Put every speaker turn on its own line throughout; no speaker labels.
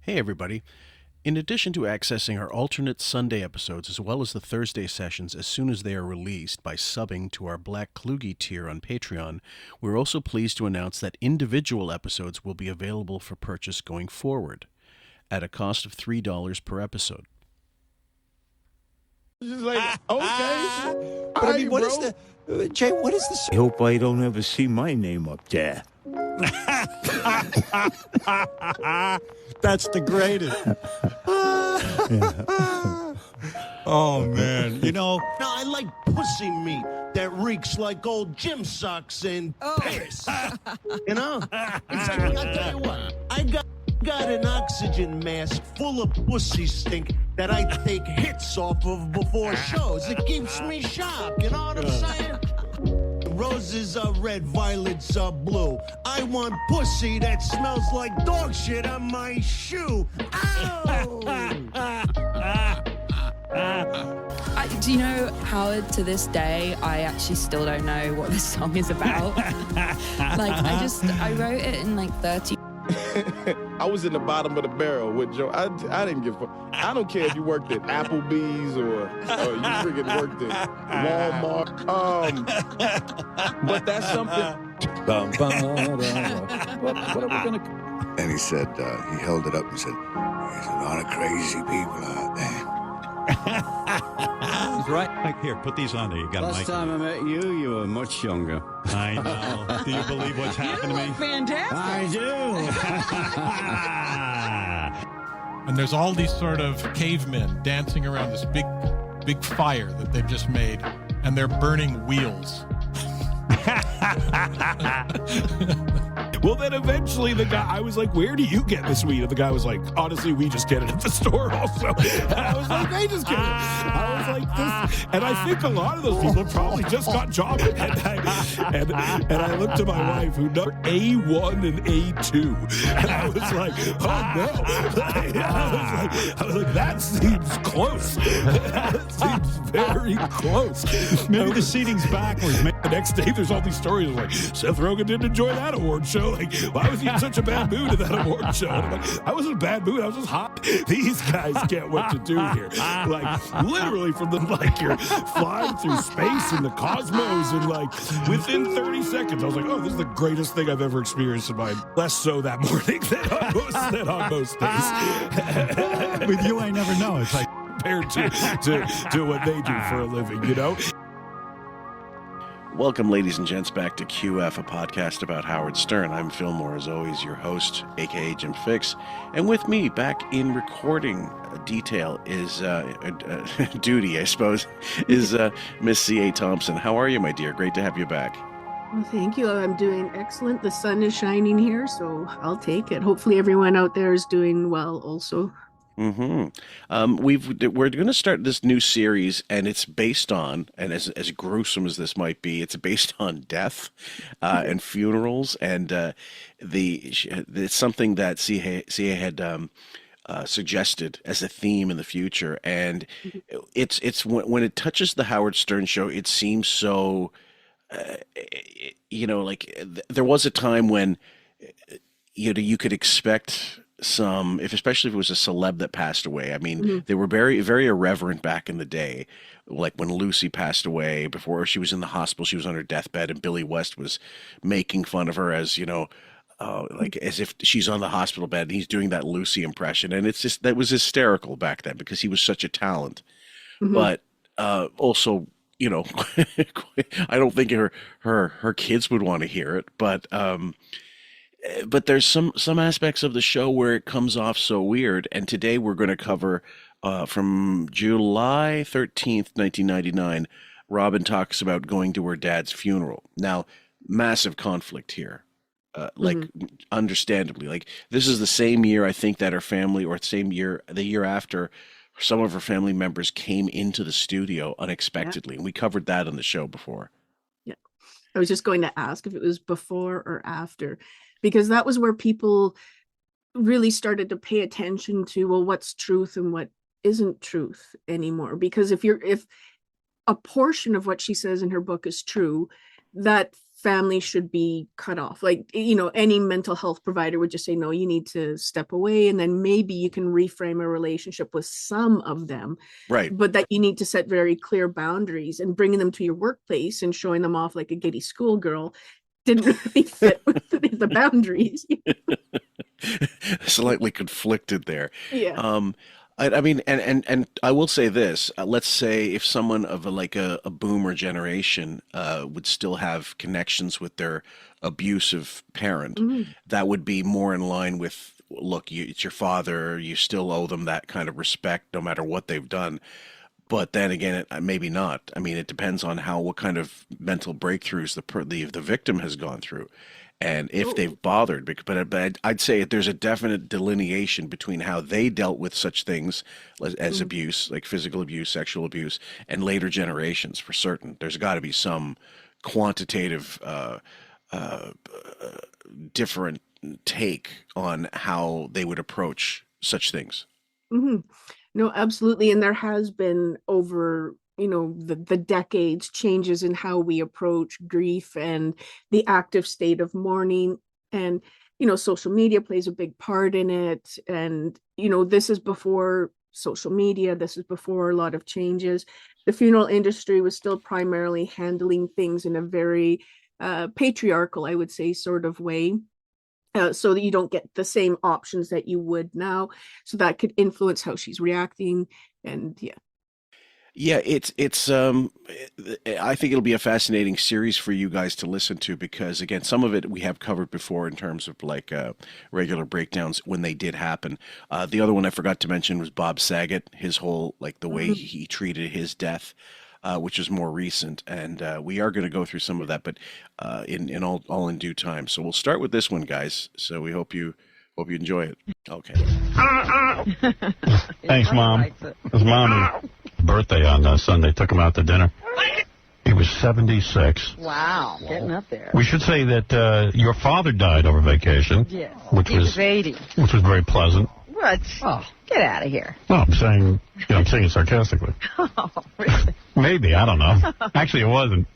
Hey everybody. In addition to accessing our alternate Sunday episodes as well as the Thursday sessions as soon as they are released by subbing to our Black Kluge tier on Patreon, we're also pleased to announce that individual episodes will be available for purchase going forward at a cost of $3 per episode.
Just like, okay.
But I mean, what is the... Jay, what is this?
I hope I don't ever see my name up there.
That's the greatest. Oh, man. You know...
Now, I like pussy meat that reeks like old gym socks and piss. You know? Exactly. I'll tell you what. I got an oxygen mask full of pussy stink that I take hits off of before shows. It keeps me sharp. You know what I'm saying? Roses are red, violets are blue. I want pussy that smells like dog shit on my shoe. Ow!
Do you know, Howard, to this day, I actually still don't know what this song is about. I wrote it in 30.
I was in the bottom of the barrel with Joe. I didn't give a... I don't care if you worked at Applebee's or you freaking worked at Walmart. But that's something... What are we going to...
And he said, he held it up and said, there's a lot of crazy people out there.
He's right. Here, put these on there. You got a mic.
Last time I met you, you were much younger.
I know. Do you believe what's happened to me?
Fantastic.
I do.
And there's all these sort of cavemen dancing around this big fire that they've just made, and they're burning wheels.
Well, then eventually the guy, I was like, where do you get this weed? And the guy was like, honestly, we just get it at the store also. And I was like, they just get it. I was like, this. And I think a lot of those people probably just got jobs. And I looked at my wife, who knows A1 and A2. And I was like, oh no. I was like, that seems close. That seems very close.
Maybe the seating's backwards.
The next day, there's all these stories like, Seth Rogen didn't enjoy that award show. Like, why was he in such a bad mood at that award show? And I'm like, I wasn't in a bad mood. I was just hot. These guys get what to do here. Like, literally from the, you're flying through space and the cosmos and, within 30 seconds, I was like, oh, this is the greatest thing I've ever experienced in my life. Less so that morning than on most days.
With you, I never know. It's like
compared to what they do for a living, you know?
Welcome, ladies and gents, back to QF, a podcast about Howard Stern. I'm Phil Moore, as always, your host, a.k.a. Jim Fix. And with me, back in recording detail is, duty, I suppose, is Miss CA Thomson. How are you, my dear? Great to have you back.
Well, thank you. I'm doing excellent. The sun is shining here, so I'll take it. Hopefully everyone out there is doing well also.
Mm-hmm. We're going to start this new series, and it's based on, and as gruesome as this might be, it's based on death and funerals, and it's something that CA had suggested as a theme in the future, and it's when it touches the Howard Stern show, it seems so, there was a time when you could expect some, especially if it was a celeb that passed away. I mean, they were very, very irreverent back in the day. Like when Lucy passed away, before she was in the hospital, she was on her deathbed, and Billy West was making fun of her as, as if she's on the hospital bed, and he's doing that Lucy impression. And it's just, that was hysterical back then because he was such a talent. But also, I don't think her kids would want to hear it, but there's some aspects of the show where it comes off so weird. And today we're going to cover from July 13th, 1999, Robin talks about going to her dad's funeral. Now, massive conflict here. Understandably, this is the same year, I think, that her family, or the year after, some of her family members came into the studio unexpectedly. And we covered that on the show before.
Yeah. I was just going to ask if it was before or after, because that was where people really started to pay attention to, well, what's truth and what isn't truth anymore. Because if a portion of what she says in her book is true, that families should be cut off. Like, any mental health provider would just say, no, you need to step away. And then maybe you can reframe a relationship with some of them.
Right.
But that you need to set very clear boundaries, and bringing them to your workplace and showing them off like a giddy schoolgirl didn't really fit with the boundaries.
Slightly conflicted there.
Yeah.
I mean, and I will say this. Let's say if someone of a boomer generation would still have connections with their abusive parent, that would be more in line with, look, it's your father. You still owe them that kind of respect, no matter what they've done. But then again, maybe not. I mean, it depends on what kind of mental breakthroughs the victim has gone through, and if they've bothered. But I'd say there's a definite delineation between how they dealt with such things as abuse, like physical abuse, sexual abuse, and later generations for certain. There's got to be some quantitative different take on how they would approach such things.
No, absolutely. And there has been over, the decades, changes in how we approach grief and the active state of mourning. And, social media plays a big part in it. And, this is before social media. This is before a lot of changes. The funeral industry was still primarily handling things in a very patriarchal, I would say, sort of way. So that you don't get the same options that you would now. So that could influence how she's reacting. And
Yeah, it's I think it'll be a fascinating series for you guys to listen to, because again, some of it we have covered before in terms of regular breakdowns when they did happen. The other one I forgot to mention was Bob Saget, his whole the way he treated his death, which is more recent, and we are going to go through some of that, but in all in due time. So we'll start with this one, guys. So we hope you enjoy it. Okay.
Thanks, Mom. It was Mommy's birthday on Sunday. Took him out to dinner. He was 76.
Wow, getting up there.
We should say that your father died over vacation.
Yes,
which
he was 80.
Which was very pleasant.
What? Oh, get out of here.
No, I'm saying it sarcastically.
Oh, really?
Maybe, I don't know. Actually, it wasn't.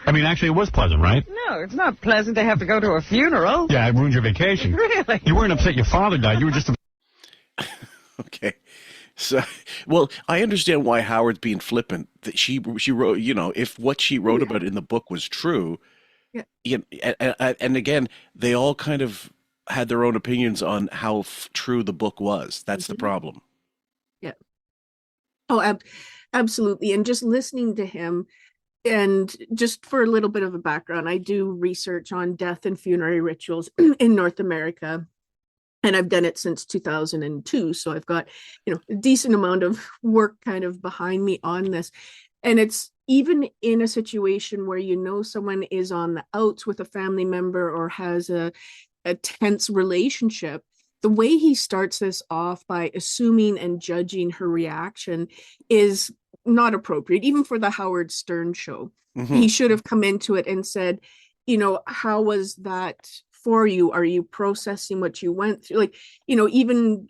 I mean, actually, it was pleasant, right?
No, it's not pleasant to have to go to a funeral.
Yeah, it ruined your vacation.
Really?
You weren't upset your father died. You were just...
Okay. So, well, I understand why Howard's being flippant. That she wrote, if what she wrote about in the book was true, and again, they all kind of had their own opinions on how true the book was. That's the problem.
Yeah. Oh, absolutely. And just listening to him, and just for a little bit of a background, I do research on death and funerary rituals in North America. And I've done it since 2002. So I've got, a decent amount of work kind of behind me on this. And it's even in a situation where someone is on the outs with a family member or has a tense relationship, the way he starts this off by assuming and judging her reaction is not appropriate, even for the Howard Stern show. He should have come into it and said, how was that for you? Are you processing what you went through? Even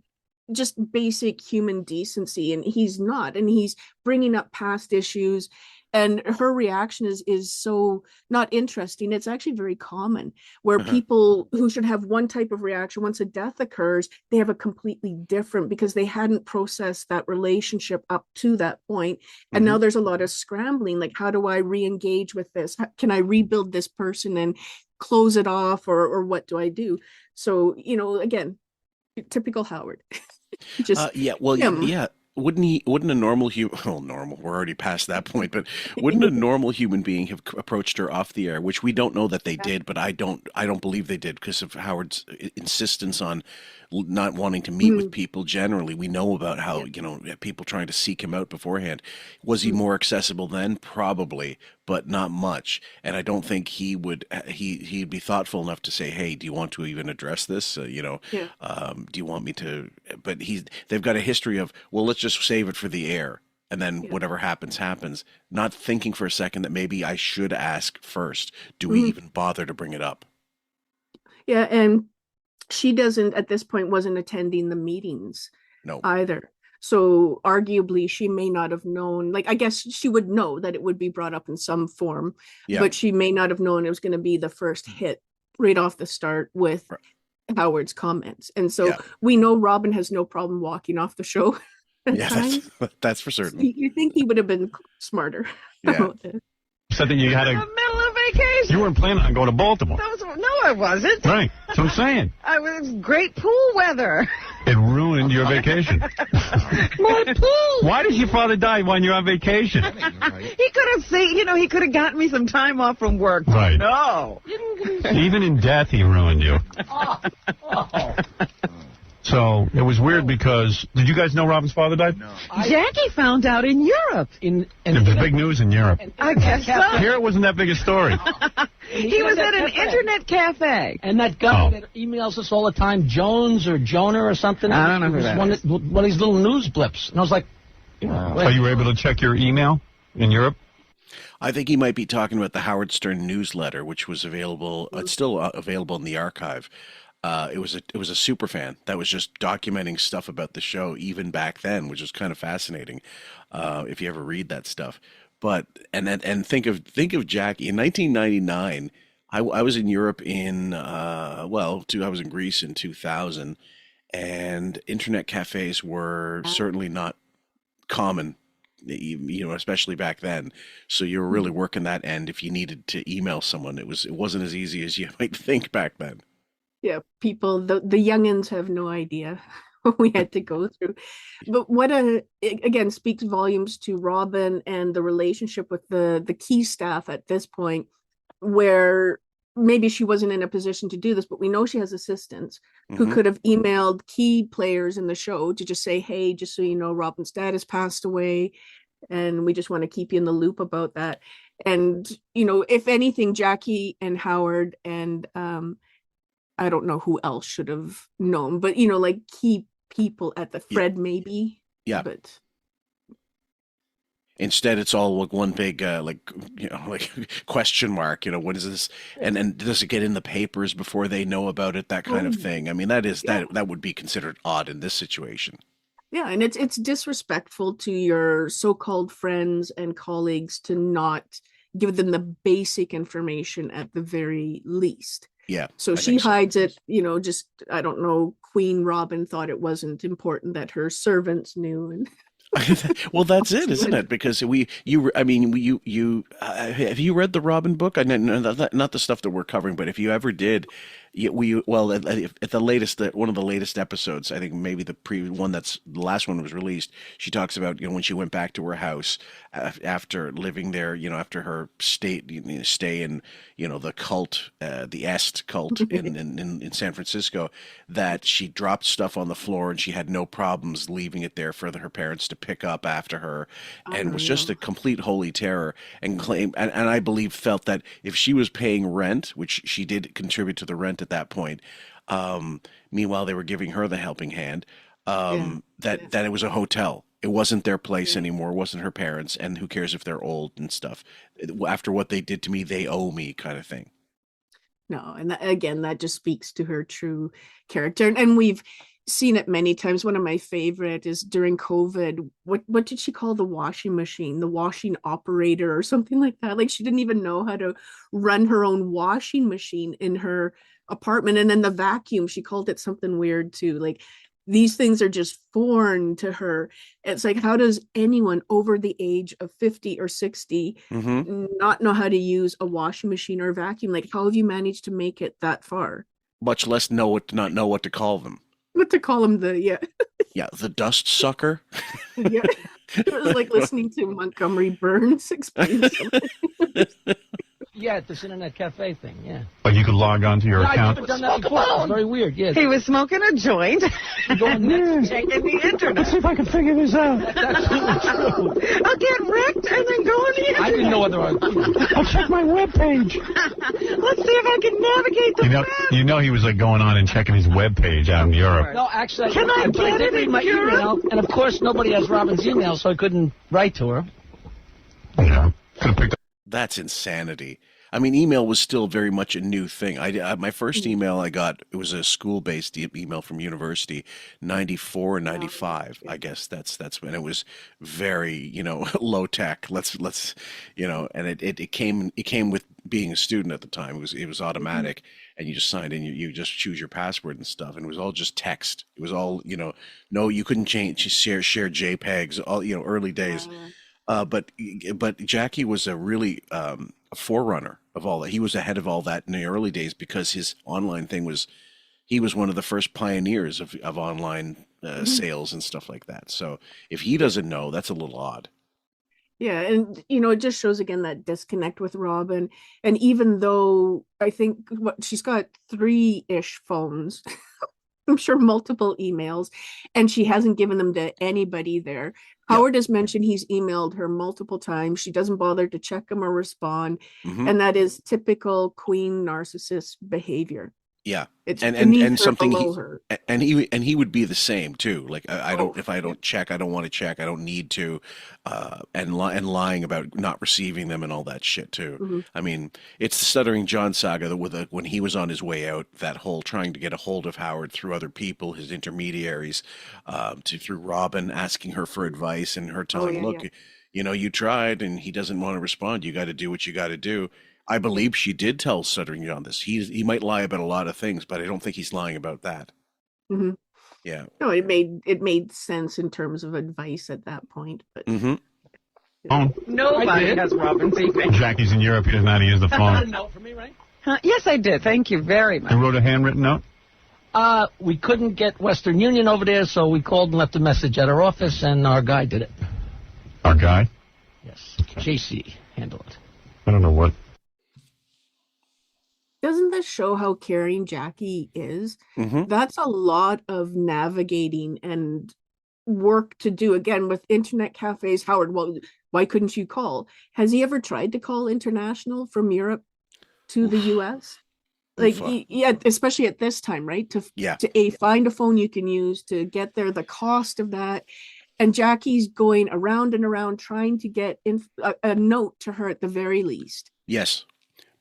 just basic human decency. And he's not, and he's bringing up past issues. And her reaction is so not interesting. It's actually very common where people who should have one type of reaction, once a death occurs, they have a completely different, because they hadn't processed that relationship up to that point. And now there's a lot of scrambling. Like, how do I re-engage with this? Can I rebuild this person and close it off, or what do I do? So, again, typical Howard. Just
yeah. Wouldn't a normal we're already past that point, but wouldn't a normal human being have approached her off the air, which we don't know that they did, but I don't believe they did, because of Howard's insistence on not wanting to meet with people generally. We know about how, people trying to seek him out beforehand. Was he more accessible then? Probably, but not much. And I don't think he'd be thoughtful enough to say, hey, do you want to even address this? Do you want me to? But they've got a history of, well, let's just save it for the air. And then whatever happens, happens. Not thinking for a second that maybe I should ask first. Do we even bother to bring it up?
Yeah, and she wasn't attending the meetings
No.
either. So arguably she may not have known, like I guess she would know that it would be brought up in some form,
Yeah.
but she may not have known it was going to be the first hit right off the start with Howard's comments. And so we know Robin has no problem walking off the show.
Yeah, that's for certain.
You think he would have been smarter about this.
Said that you had
In the middle of vacation.
you weren't planning on going to Baltimore.
No, I wasn't.
Right. That's what I'm saying.
I was great pool weather.
It ruined your vacation.
My pool.
Why does your father die when you're on vacation?
He could have seen, he could have gotten me some time off from work.
Right.
No.
Even in death, he ruined you. So it was weird because, did you guys know Robin's father died? No.
Jackie found out in Europe.
It was big news in Europe.
I guess so.
Here it wasn't that big a story.
He was at an internet cafe.
And that guy that emails us all the time, Jones or Jonah or something.
I don't know who that is.
One of these little news blips. And I was like,
So you were able to check your email in Europe?
I think he might be talking about the Howard Stern newsletter, which was available. It's still available in the archive. It was a super fan that was just documenting stuff about the show even back then, which was kind of fascinating. If you ever read that stuff, but and think of Jackie in 1999. I was in Europe in I was in Greece in 2000, and internet cafes were certainly not common, especially back then. So you were really working that end. If you needed to email someone, it wasn't as easy as you might think back then.
Yeah, people, the youngins have no idea what we had to go through. But again, speaks volumes to Robin and the relationship with the key staff at this point, where maybe she wasn't in a position to do this, but we know she has assistants who could have emailed key players in the show to just say, hey, just so you know, Robin's dad has passed away, and we just want to keep you in the loop about that. And, if anything, Jackie and Howard and I don't know who else should have known, but like key people at the Fred maybe.
Yeah.
But
instead, it's all like one big question mark. What is this? And does it get in the papers before they know about it? That kind of thing. I mean, that would be considered odd in this situation.
Yeah, and it's disrespectful to your so-called friends and colleagues to not give them the basic information at the very least.
Yeah.
So she hides it, just, I don't know, Queen Robin thought it wasn't important that her servants knew. And
well, that's it, isn't it? Because have you read the Robin book? I know not the stuff that we're covering, but if you ever did, at the latest, one of the latest episodes, I think maybe the last one was released. She talks about when she went back to her house after living there, after her stay in the cult, the Est cult in San Francisco, that she dropped stuff on the floor and she had no problems leaving it there for her parents to pick up after her, and was just a complete holy terror, and I believe felt that if she was paying rent, which she did contribute to the rent at that point, meanwhile they were giving her the helping hand, that it was a hotel. It wasn't their place anymore. It wasn't her parents, and who cares if they're old and stuff. After what they did to me, they owe me, kind of thing.
No, and that just speaks to her true character, and we've seen it many times. One of my favorite is during COVID. What did she call the washing machine? The washing operator or something like that. Like she didn't even know how to run her own washing machine in her apartment. And then the vacuum, she called it something weird too. Like these things are just foreign to her. It's like, how does anyone over the age of 50 or 60 not know how to use a washing machine or a vacuum? Like, how have you managed to make it that far?
Much less not know what to call them.
What to call him, the
dust sucker.
Yeah, it was like listening to Montgomery Burns explain something.
Yeah, this internet cafe thing, yeah.
But you could log on to your account.
I've never done that before. It's very weird, yeah.
He was smoking a joint and checking the internet.
Let's see if I can figure this out.
That's true.
I'll get wrecked and then go on the internet.
I didn't know whether
I'll check my webpage.
Let's see if I can navigate the web.
He was like going on and checking his webpage out in Europe.
No, actually,
I
did read my email, and of course nobody has Robin's email, so I couldn't write to her.
Yeah. Could have picked up.
That's insanity. I mean, email was still very much a new thing. My first email I got, it was a school-based email from university, 94 and 95. I guess that's when it was very, low tech. Let's, and it came with being a student at the time. It was automatic, and you just signed in. You just choose your password and stuff, and it was all just text. It was all, no, you couldn't share JPEGs. All, early days. But Jackie was a really a forerunner of all that. He was ahead of all that in the early days because his online thing he was one of the first pioneers of online sales and stuff like that. So if he doesn't know, that's a little odd.
Yeah, and it just shows again that disconnect with Robin. And even though I think she's got 3-ish phones, I'm sure multiple emails, and she hasn't given them to anybody there. Howard has mentioned he's emailed her multiple times. She doesn't bother to check him or respond. And that is typical queen narcissist behavior.
Yeah.
It's
and something
her.
he would be the same too. Like if I don't check, I don't want to check, I don't need to, and lying about not receiving them and all that shit too. I mean, it's the Stuttering John saga when he was on his way out, that whole trying to get a hold of Howard through other people, his intermediaries, through Robin asking her for advice and her telling, look, you tried and he doesn't want to respond. You got to do what you got to do. I believe she did tell Stuttering John this. He might lie about a lot of things, but I don't think he's lying about that. Yeah.
No, it made sense in terms of advice at that point. But
Nobody has Robin's email.
Jackie's in Europe. He doesn't know how to use the phone.
A note for me, right?
Yes, I did. Thank you very much.
You wrote a handwritten note?
We couldn't get Western Union over there, so we called and left a message at our office, and our guy did it.
Our guy?
Yes. JC handled it.
I don't know what.
Doesn't this show how caring Jackie is? That's a lot of navigating and work to do. Again, with internet cafes, Howard, well, why couldn't you call? Has he ever tried to call international from Europe to the US? Like, yeah, especially at this time, right? To find a phone you can use to get there, the cost of that. And Jackie's going around and around trying to get a note to her at the very least.
Yes.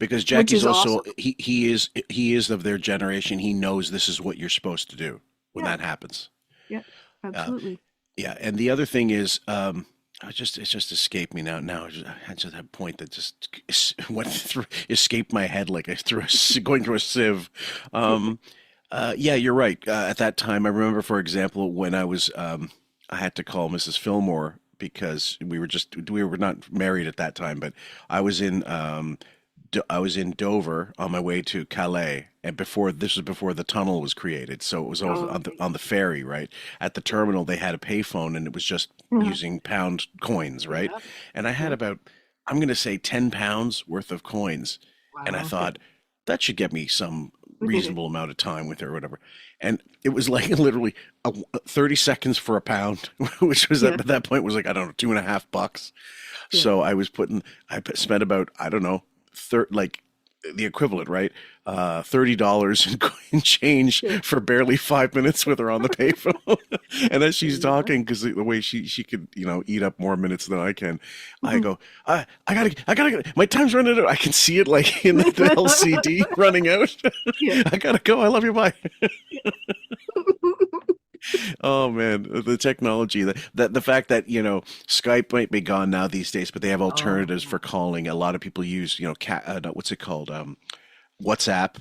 Because Jackie's also
awesome.
he is of their generation. He knows this is what you're supposed to do when that happens.
Yeah, absolutely.
And the other thing is, it just escaped me now. Now I just had a point that just escaped my head like going through a sieve. Yeah, you're right. At that time, I remember, for example, when I was I had to call Mrs. Fillmore because we were not married at that time, but I was in Dover on my way to Calais, and this was before the tunnel was created, so it was on the ferry, right? At the terminal, they had a payphone, and it was just using pound coins, right? And I had about, I'm going to say, 10 pounds worth of coins, and I thought that should get me some reasonable amount of time with her or whatever. And it was like literally 30 seconds for a pound, which was at that point was like, I don't know, $2.50. So I spent about, I don't know, like the equivalent, right? $30 in change for barely 5 minutes with her on the payphone. And as she's talking, because the way she could, eat up more minutes than I can, I go, I gotta, my time's running out. I can see it like in the LCD running out. I gotta go. I love you. Bye. Oh man, the technology, the fact that Skype might be gone now these days, but they have alternatives for calling. A lot of people use what's it called, WhatsApp,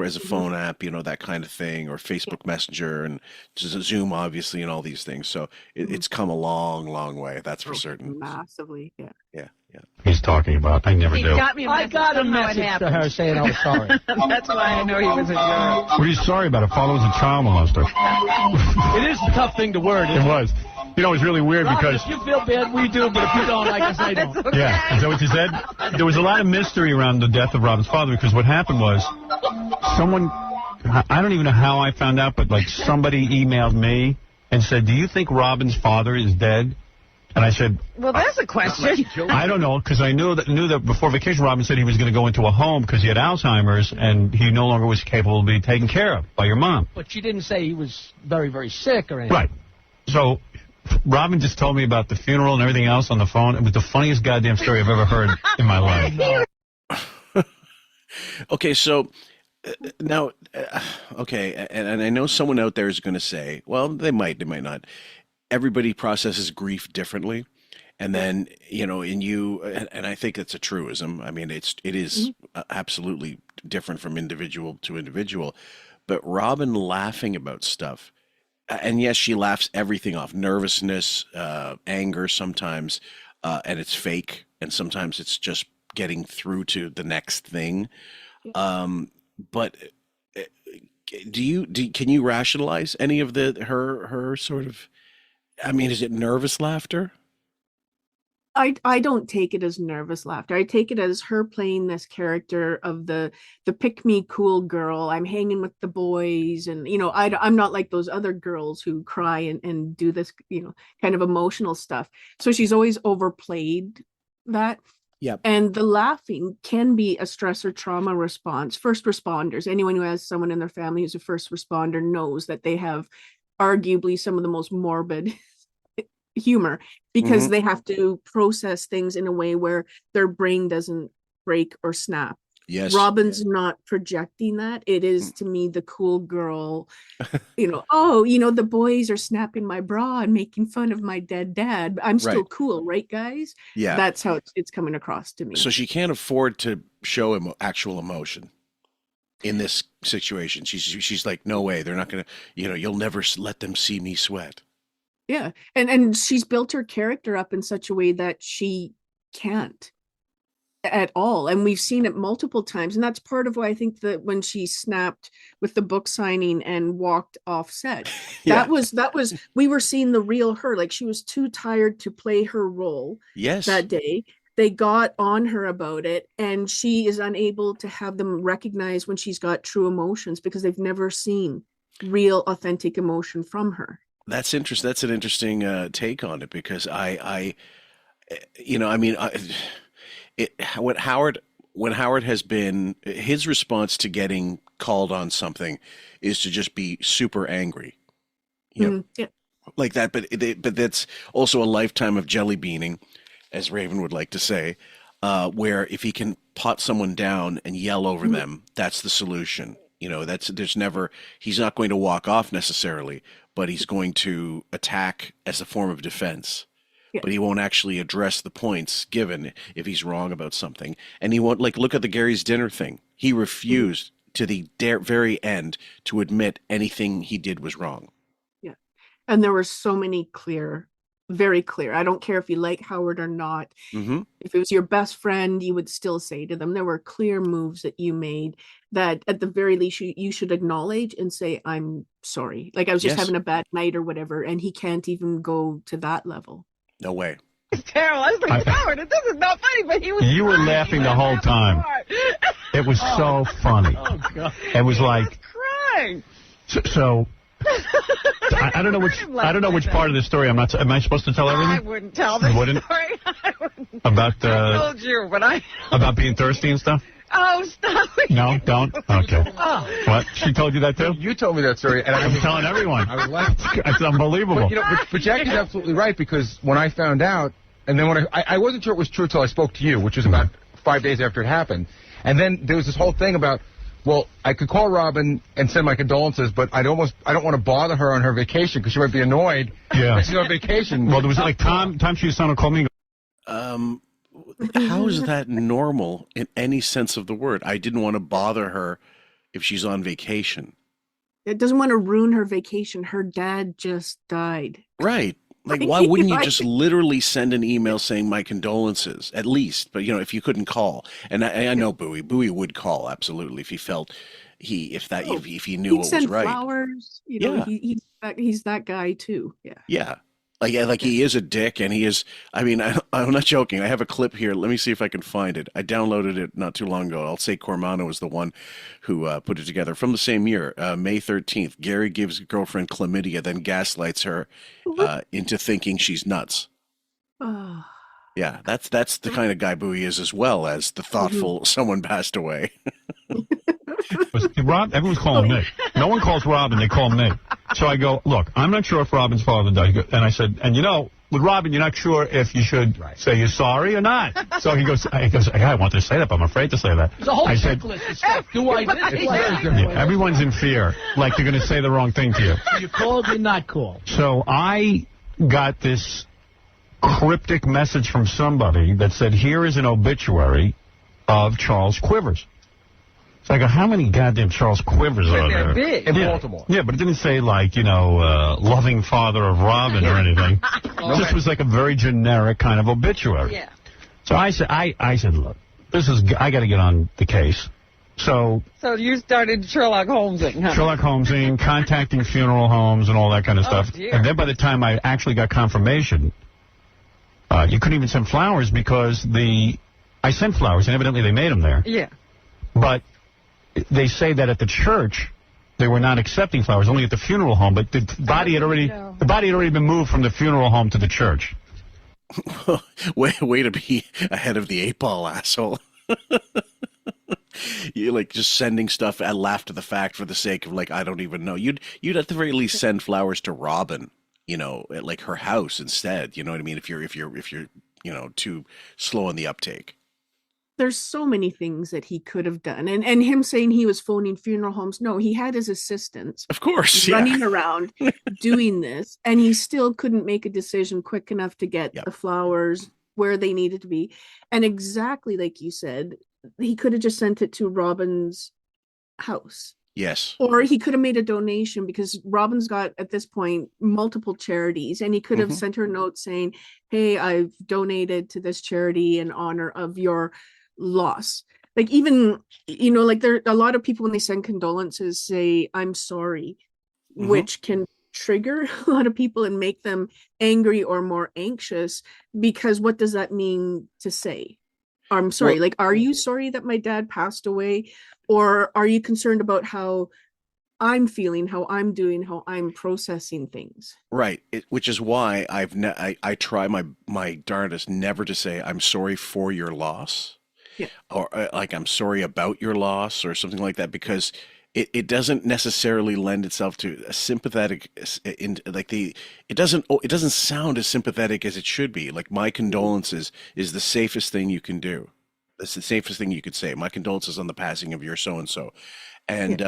as a phone app, that kind of thing, or Facebook Messenger and Zoom, obviously, and all these things. So it's come a long, long way. That's for certain.
Massively, yeah.
He's talking about. I never do.
I got a message to her saying I was sorry.
That's why I know he was in Europe.
What are you sorry about? It follows a child molester.
It is a tough thing to word.
It was. It was really weird because...
If you feel bad, we do, but if you don't, I guess I don't.
Okay.
Yeah, is that what you said? There was a lot of mystery around the death of Robin's father because what happened was someone... I don't even know how I found out, but somebody emailed me and said, do you think Robin's father is dead? And I said,
well, that's a question.
I don't know, because I knew that before vacation, Robin said he was going to go into a home because he had Alzheimer's and he no longer was capable of being taken care of by your mom.
But she didn't say he was very, very sick or anything.
Right. So Robin just told me about the funeral and everything else on the phone. It was the funniest goddamn story I've ever heard in my life.
Okay, so now, okay, and I know someone out there is going to say, well, they might not. Everybody processes grief differently. And then, in you, and I think it's a truism. I mean, it is absolutely different from individual to individual. But Robin laughing about stuff, and yes, she laughs everything off, nervousness, anger sometimes, and it's fake, and sometimes it's just getting through to the next thing. But uh, can you rationalize any of her sort of? I mean, is it nervous laughter?
I don't take it as nervous laughter. I take it as her playing this character of the pick me cool girl. I'm hanging with the boys, and I'm not like those other girls who cry and do this kind of emotional stuff. So she's always overplayed that.
Yep.
And the laughing can be a stress or trauma response. First responders, anyone who has someone in their family who's a first responder knows that they have arguably some of the most morbid humor because they have to process things in a way where their brain doesn't break or snap.
Yes.
Robin's not projecting that. It is to me the cool girl, the boys are snapping my bra and making fun of my dead dad. I'm still cool, right, guys?
Yeah.
That's how it's coming across to me.
So she can't afford to show actual emotion in this situation. She's like, no way. They're not going to, you'll never let them see me sweat.
Yeah. And she's built her character up in such a way that she can't at all. And we've seen it multiple times. And that's part of why I think that when she snapped with the book signing and walked off set, that was, we were seeing the real her. Like she was too tired to play her role that day. They got on her about it, and she is unable to have them recognize when she's got true emotions because they've never seen real, authentic emotion from her.
That's interesting. That's an interesting take on it because when Howard has been, his response to getting called on something is to just be super angry, like that. But that's also a lifetime of jelly beaning, as Raven would like to say, where if he can pot someone down and yell over them, that's the solution. He's not going to walk off necessarily, but he's going to attack as a form of defense. Yeah. But he won't actually address the points given if he's wrong about something. And he won't, look at the Gary's dinner thing. He refused to the very end to admit anything he did was wrong.
Yeah. And there were so many very clear. I don't care if you like Howard or not.
Mm-hmm.
If it was your best friend, you would still say to them, there were clear moves that you made that at the very least you should acknowledge and say, I'm sorry. Like I was just having a bad night or whatever. And he can't even go to that level.
No way.
It's terrible. I was like, Howard, this is not funny, but he was.
You were laughing the whole time. It was so funny.
Oh, God.
It was like.
Crying.
So I don't know which part of the story am I supposed to tell everything?
I wouldn't tell the story. I wouldn't.
About
I told you, but
about being thirsty and stuff?
Oh, stop it.
No, don't? Okay.
Oh.
What? She told you that too?
You told me that story, and
I'm telling everyone.
I was laughing.
It's unbelievable.
But Jackie's absolutely right, because when I found out, and then when I wasn't sure it was true until I spoke to you, which was about 5 days after it happened. And then there was this whole thing about, well, I could call Robin and send my condolences, but I don't want to bother her on her vacation because she might be annoyed.
Yeah.
She's on vacation.
Well, there was time she was on a call me.
How is that normal in any sense of the word? I didn't want to bother her if she's on vacation.
It doesn't want to ruin her vacation. Her dad just died.
Right. Like, why wouldn't you just literally send an email saying my condolences, at least? But, if you couldn't call. And I know Bowie. Bowie would call, absolutely, if he felt if he knew what was right.
Flowers. He's that guy, too. Yeah.
Yeah. Like he is a dick, and he is. I mean, I'm not joking. I have a clip here. Let me see if I can find it. I downloaded it not too long ago. I'll say Cormano was the one who put it together from the same year, May 13th. Gary gives girlfriend chlamydia, then gaslights her into thinking she's nuts.
Oh.
Yeah, that's the kind of guy Bowie is, as well as the thoughtful someone passed away.
Rob, everyone's calling me. No one calls Robin, they call me. So I go, look, I'm not sure if Robin's father died. And I said, and with Robin, you're not sure if you should say you're sorry or not. So he goes, I want to say that, but I'm afraid to say that.
There's a whole
I said,
checklist of stuff. Do I this? Do I that?
yeah, everyone's in fear, like they're going to say the wrong thing to you.
You called, you're not called.
So I got this cryptic message from somebody that said, here is an obituary of Charles Quivers. So I go, how many goddamn Charles Quivers are there?
Big.
In Baltimore.
Yeah, but it didn't say, like, loving father of Robin or anything. It just was like a very generic kind of obituary.
Yeah.
So I said, look, I got to get on the case. So
you started Sherlock Holmesing, huh?
Sherlock Holmesing, contacting funeral homes and all that kind of stuff.
Dear.
And then by the time I actually got confirmation, you couldn't even send flowers because I sent flowers, and evidently they made them there.
Yeah.
But they say that at the church they were not accepting flowers, only at the funeral home. But the body had already been moved from the funeral home to the church.
way to be ahead of the 8-ball, asshole. You like just sending stuff and laugh to the fact for the sake of like I don't even know. You'd at the very least send flowers to Robin, at like her house instead. You know what I mean? If you're too slow on the uptake.
There's so many things that he could have done. And him saying he was phoning funeral homes. No, he had his assistants.
Of course.
Running around doing this. And he still couldn't make a decision quick enough to get the flowers where they needed to be. And exactly like you said, he could have just sent it to Robin's house.
Yes.
Or he could have made a donation because Robin's got, at this point, multiple charities. And he could have sent her a note saying, hey, I've donated to this charity in honor of your loss. Like even, like there a lot of people when they send condolences say, I'm sorry, which can trigger a lot of people and make them angry or more anxious because what does that mean to say? I'm sorry. Well, like, are you sorry that my dad passed away? Or are you concerned about how I'm feeling, how I'm doing, how I'm processing things?
Right. Which is why I try my darndest never to say I'm sorry for your loss. Yeah. Or like I'm sorry about your loss or something like that, because it doesn't necessarily lend itself to a sympathetic it doesn't sound as sympathetic as it should be. Like my condolences is the safest thing you can do. That's the safest thing you could say. My condolences on the passing of your so-and-so. And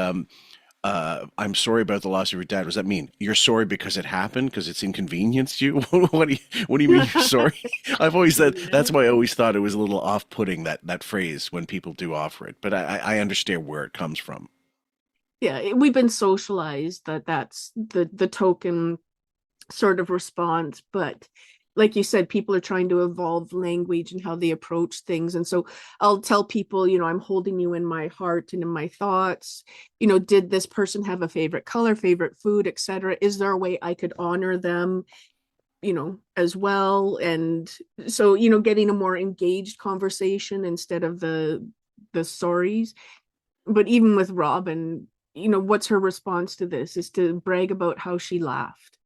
I'm sorry about the loss of your dad. What does that mean? You're sorry because it happened, because it's inconvenienced you? What do you mean you're sorry? I've always said, that's why I always thought it was a little off-putting, that phrase, when people do offer it. But I understand where it comes from.
Yeah, we've been socialized that's the token sort of response. But like you said, people are trying to evolve language and how they approach things. And so I'll tell people, I'm holding you in my heart and in my thoughts. Did this person have a favorite color, favorite food, etc.? Is there a way I could honor them, as well? And so, getting a more engaged conversation instead of the sorries. But even with Robin, what's her response to this is to brag about how she laughed.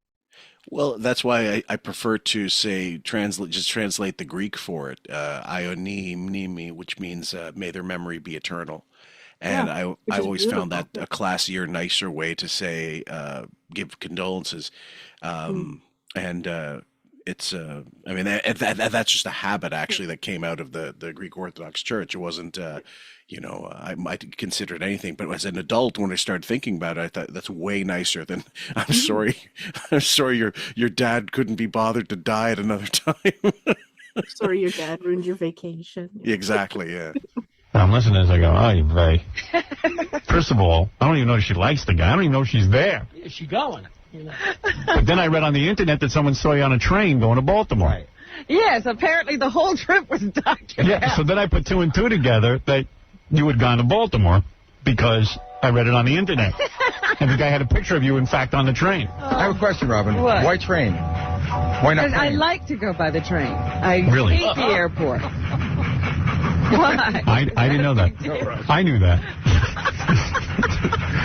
Well, that's why I prefer to say translate the Greek for it, ioni mnimi, which means may their memory be eternal. And I always found that a classier, nicer way to say give condolences. And it's I mean that's just a habit actually that came out of the Greek Orthodox Church. It wasn't I might consider it anything, but as an adult, when I started thinking about it, I thought that's way nicer than I'm sorry your dad couldn't be bothered to die at another time.
Sorry your dad ruined your vacation.
Exactly, yeah.
I'm listening to this, I go, oh, Vay. First of all, I don't even know if she likes the guy. I don't even know if she's there.
Is she going?
But then I read on the internet that someone saw you on a train going to Baltimore. Right.
Yes, apparently the whole trip was documented.
Yeah, so then I put two and two together that you had gone to Baltimore because I read it on the internet. And the guy had a picture of you, in fact, on the train.
I have a question, Robin.
What?
Why train? Why not
train? I like to go by the train. I hate the airport. Why?
I didn't know that. I knew that.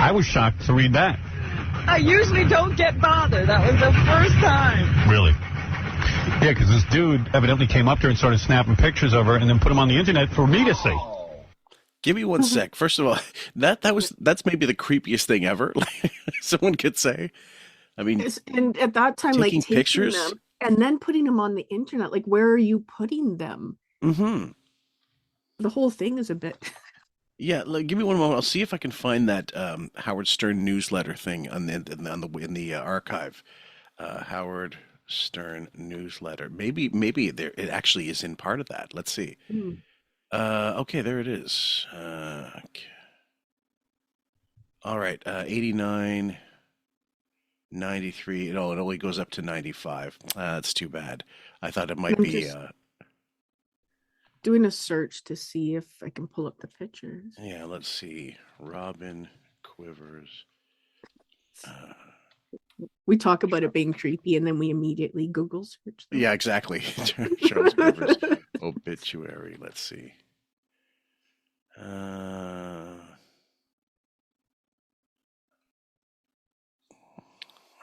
I was shocked to read that.
I usually don't get bothered. That was the first time.
Really? Yeah, because this dude evidently came up to her and started snapping pictures of her and then put them on the internet for me to see.
Give me one sec. First of all, that's maybe the creepiest thing ever. Someone could say. I mean,
and at that time,
taking
taking
pictures.
them, And then putting them on the internet, like, where are you putting them?
Mm-hmm.
The whole thing is a bit.
Yeah, give me one moment. I'll see if I can find that Howard Stern newsletter thing in the archive. Howard Stern newsletter. Maybe there it actually is in part of that. Let's see. Okay, there it is. Okay. All right, 89, 93. No, it only goes up to 95. That's too bad. I thought it might
I'm
be.
just doing a search to see if I can pull up the pictures.
Yeah, let's see. Robin Quivers.
We talk about it being creepy, and then we immediately Google search them.
Yeah, exactly. Charles Quivers obituary. Let's see.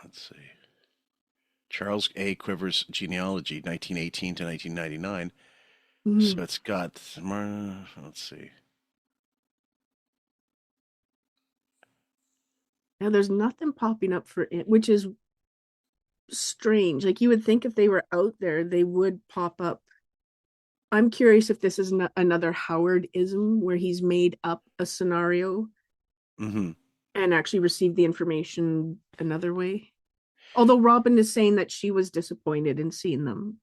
Let's see. Charles A. Quivers genealogy, 1918 to 1999. So it's got. Let's see.
Now there's nothing popping up for it, which is strange. Like, you would think if they were out there, they would pop up. I'm curious if this is another Howard-ism where he's made up a scenario and actually received the information another way. Although Robin is saying that she was disappointed in seeing them.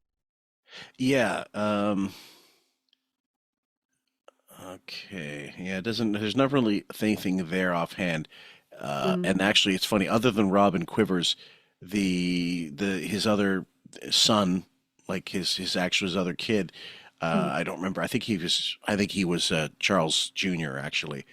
Yeah. Okay. Yeah, there's not really anything there offhand. And actually, it's funny. Other than Robin Quivers, his other son, like his other kid, I don't remember. I think he was Charles Jr. actually.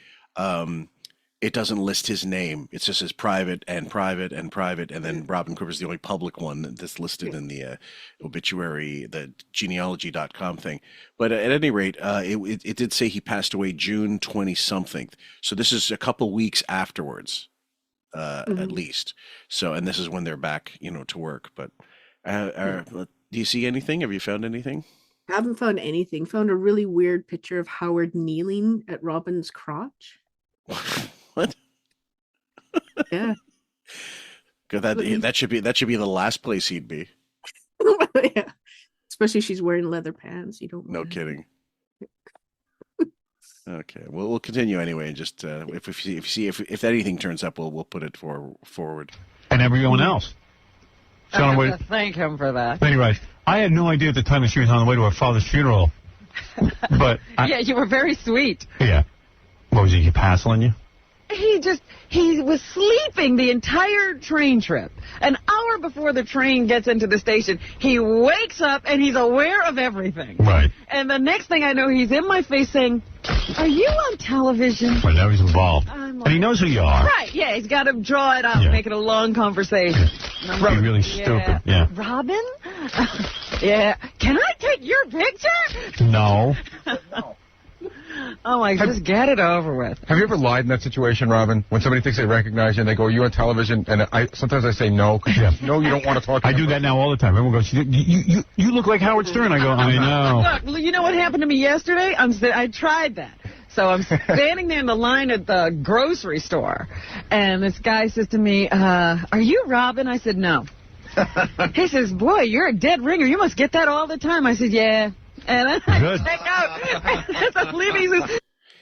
It doesn't list his name. It just says private and private and private, and then Robin Quivers is the only public one that's listed in the obituary, the genealogy.com thing. But at any rate, it did say he passed away June 20-something. So this is a couple weeks afterwards, at least. So, and this is when they're back, to work. But do you see anything? Have you found anything?
I haven't found anything. Found a really weird picture of Howard kneeling at Robin's crotch.
What?
Yeah.
That should be the last place he'd be.
Yeah. Especially she's wearing leather pants. You don't.
No kidding. Okay. Well, we'll continue anyway, and just if anything turns up, we'll put it forward.
And everyone else.
I have to thank him for that.
Anyway, I had no idea at the time that she was on the way to her father's funeral. But
yeah, you were very sweet.
Yeah. What was he hassling you?
He was sleeping the entire train trip. An hour before the train gets into the station, he wakes up and he's aware of everything.
Right.
And the next thing I know, he's in my face saying, "Are you on television?"
Well, now he's involved. And he knows who you are.
Right, yeah, he's got to draw it out, make it a long conversation.
Right. Really stupid, yeah.
Robin? Yeah. Can I take your picture?
No.
Oh, my, just get it over with.
Have you ever lied in that situation, Robin? When somebody thinks they recognize you and they go, "Are you on television?" And sometimes I say no, because you don't want to talk to me.
I do that now all the time. Everyone goes, you look like Howard Stern. I go, I know.
Look, you know what happened to me yesterday? I tried that. So I'm standing there in the line at the grocery store, and this guy says to me, "Are you Robin?" I said, "No." He says, "Boy, you're a dead ringer. You must get that all the time." I said, "Yeah." And I check out. As I'm leaving, he says,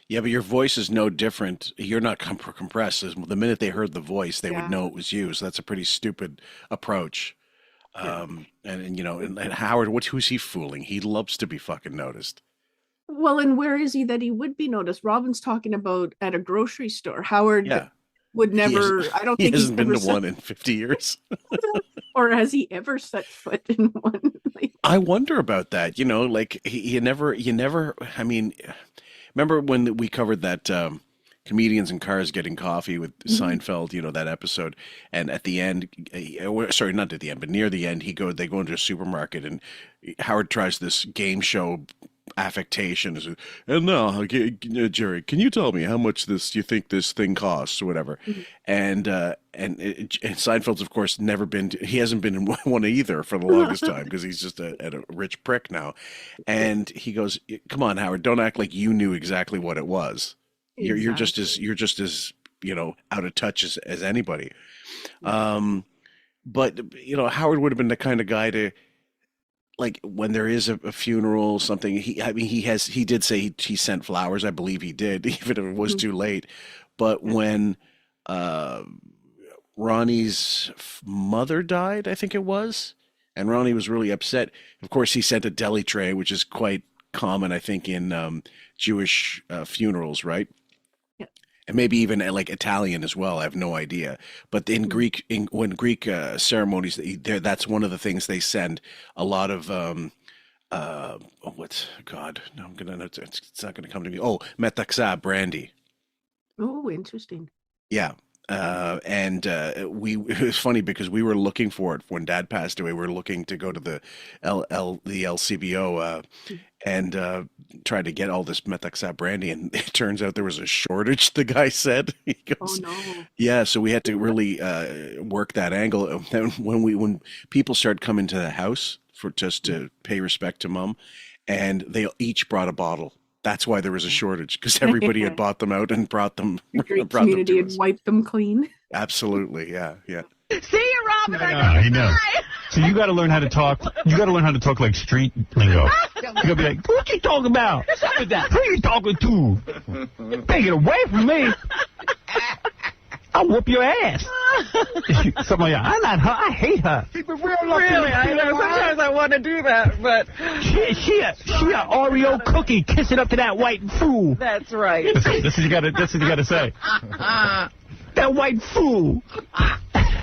yeah, but your voice is no different. You're not compressed. The minute they heard the voice, they would know it was you. So that's a pretty stupid approach. And Howard, who's he fooling? He loves to be fucking noticed.
Well, and where is he that he would be noticed? Robin's talking about at a grocery store. Howard would never. I don't think
he hasn't been to one in 50 years.
Or has he ever set foot in one?
I wonder about that. Like you never. I mean, remember when we covered that comedians in cars getting coffee with Seinfeld? That episode. And at the end, sorry, not at the end, but near the end, they go into a supermarket and Howard tries this game show affectation. And now, Jerry, can you tell me how much you think this thing costs or whatever? And Seinfeld's, of course, he hasn't been in one either for the longest time because he's just a rich prick now. And he goes, "Come on, Howard, don't act like you knew exactly what it was. Exactly. You're just as out of touch as anybody." But Howard would have been the kind of guy to like when there is a funeral, something, he did say he sent flowers. I believe he did, even if it was too late. But when uh, Ronnie's mother died, I think it was, and Ronnie was really upset. Of course, he sent a deli tray, which is quite common, I think, in Jewish funerals, right? And maybe even like Italian as well. I have no idea. But in Greek, when Greek ceremonies, that's one of the things they send. A lot of what's God? No, it's not gonna come to me. Oh, metaxa brandy.
Oh, interesting.
Yeah. And it was funny because we were looking for it when Dad passed away. We were looking to go to the LCBO and try to get all this metaxa brandy, and it turns out there was a shortage. The guy said, he goes,
"Oh no!"
Yeah, so we had to really work that angle. And when people started coming to the house for just to pay respect to Mom, and they each brought a bottle. That's why there was a shortage, because everybody had bought them out and brought them.
The Greek
brought them
community
to
had
us.
wiped them clean.
Absolutely, yeah.
See you, Robin.
I know. So you got to learn how to talk. You got to learn how to talk like street lingo. You got to be like, "What you talking about?
What's up with that?
Who you talking to? Take it away from me. I'll whoop your ass." Somebody, I'm not her. I hate her.
Really, I know. Sometimes I want to do that, but
She a Oreo cookie kissing up to that white fool.
that's right.
This is what you gotta say. That white fool.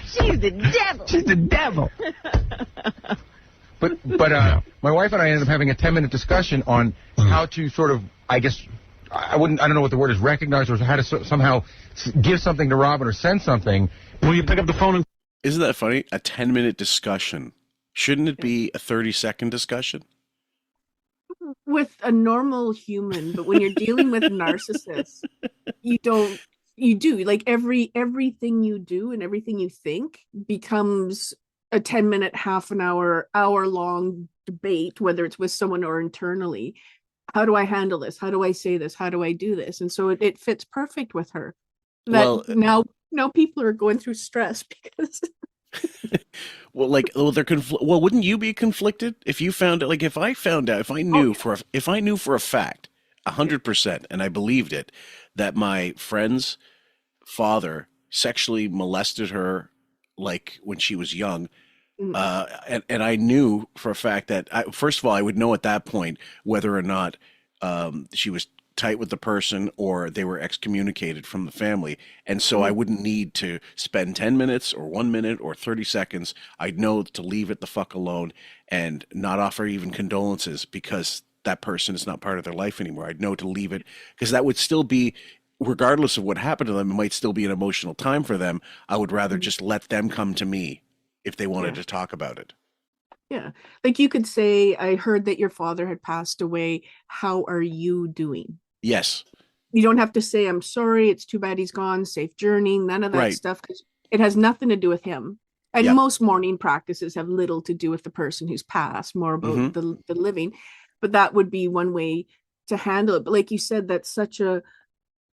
She's the devil.
She's the devil.
But my wife and I ended up having a 10-minute discussion on how to sort of, I guess, I don't know what the word is, recognize, or how to somehow give something to Robin or send something.
Will you pick up the phone and...
Isn't that funny? A 10-minute discussion. Shouldn't it be a 30-second discussion?
With a normal human, but when you're dealing with narcissists, you do like everything you do and everything you think becomes a 10-minute, half an hour long debate, whether it's with someone or internally. How do I handle this? How do I say this? How do I do this? And so it fits perfect with her. Now people are going through stress because
well, wouldn't you be conflicted if you found it? Like if I found out, if I knew for a fact, 100%, and I believed it, that my friend's father sexually molested her, like when she was young, and I knew for a fact that first of all, I would know at that point whether or not she was tight with the person or they were excommunicated from the family. And so I wouldn't need to spend 10 minutes or 1 minute or 30 seconds. I'd know to leave it the fuck alone and not offer even condolences because that person is not part of their life anymore. I'd know to leave it because that would still be, regardless of what happened to them, it might still be an emotional time for them. I would rather just let them come to me if they wanted to talk about it.
Yeah. Like you could say, I heard that your father had passed away. How are you doing?
Yes.
You don't have to say, I'm sorry, it's too bad he's gone, safe journey, none of that stuff, because it has nothing to do with him. And most mourning practices have little to do with the person who's passed, more about the living. But that would be one way to handle it. But like you said, that's such a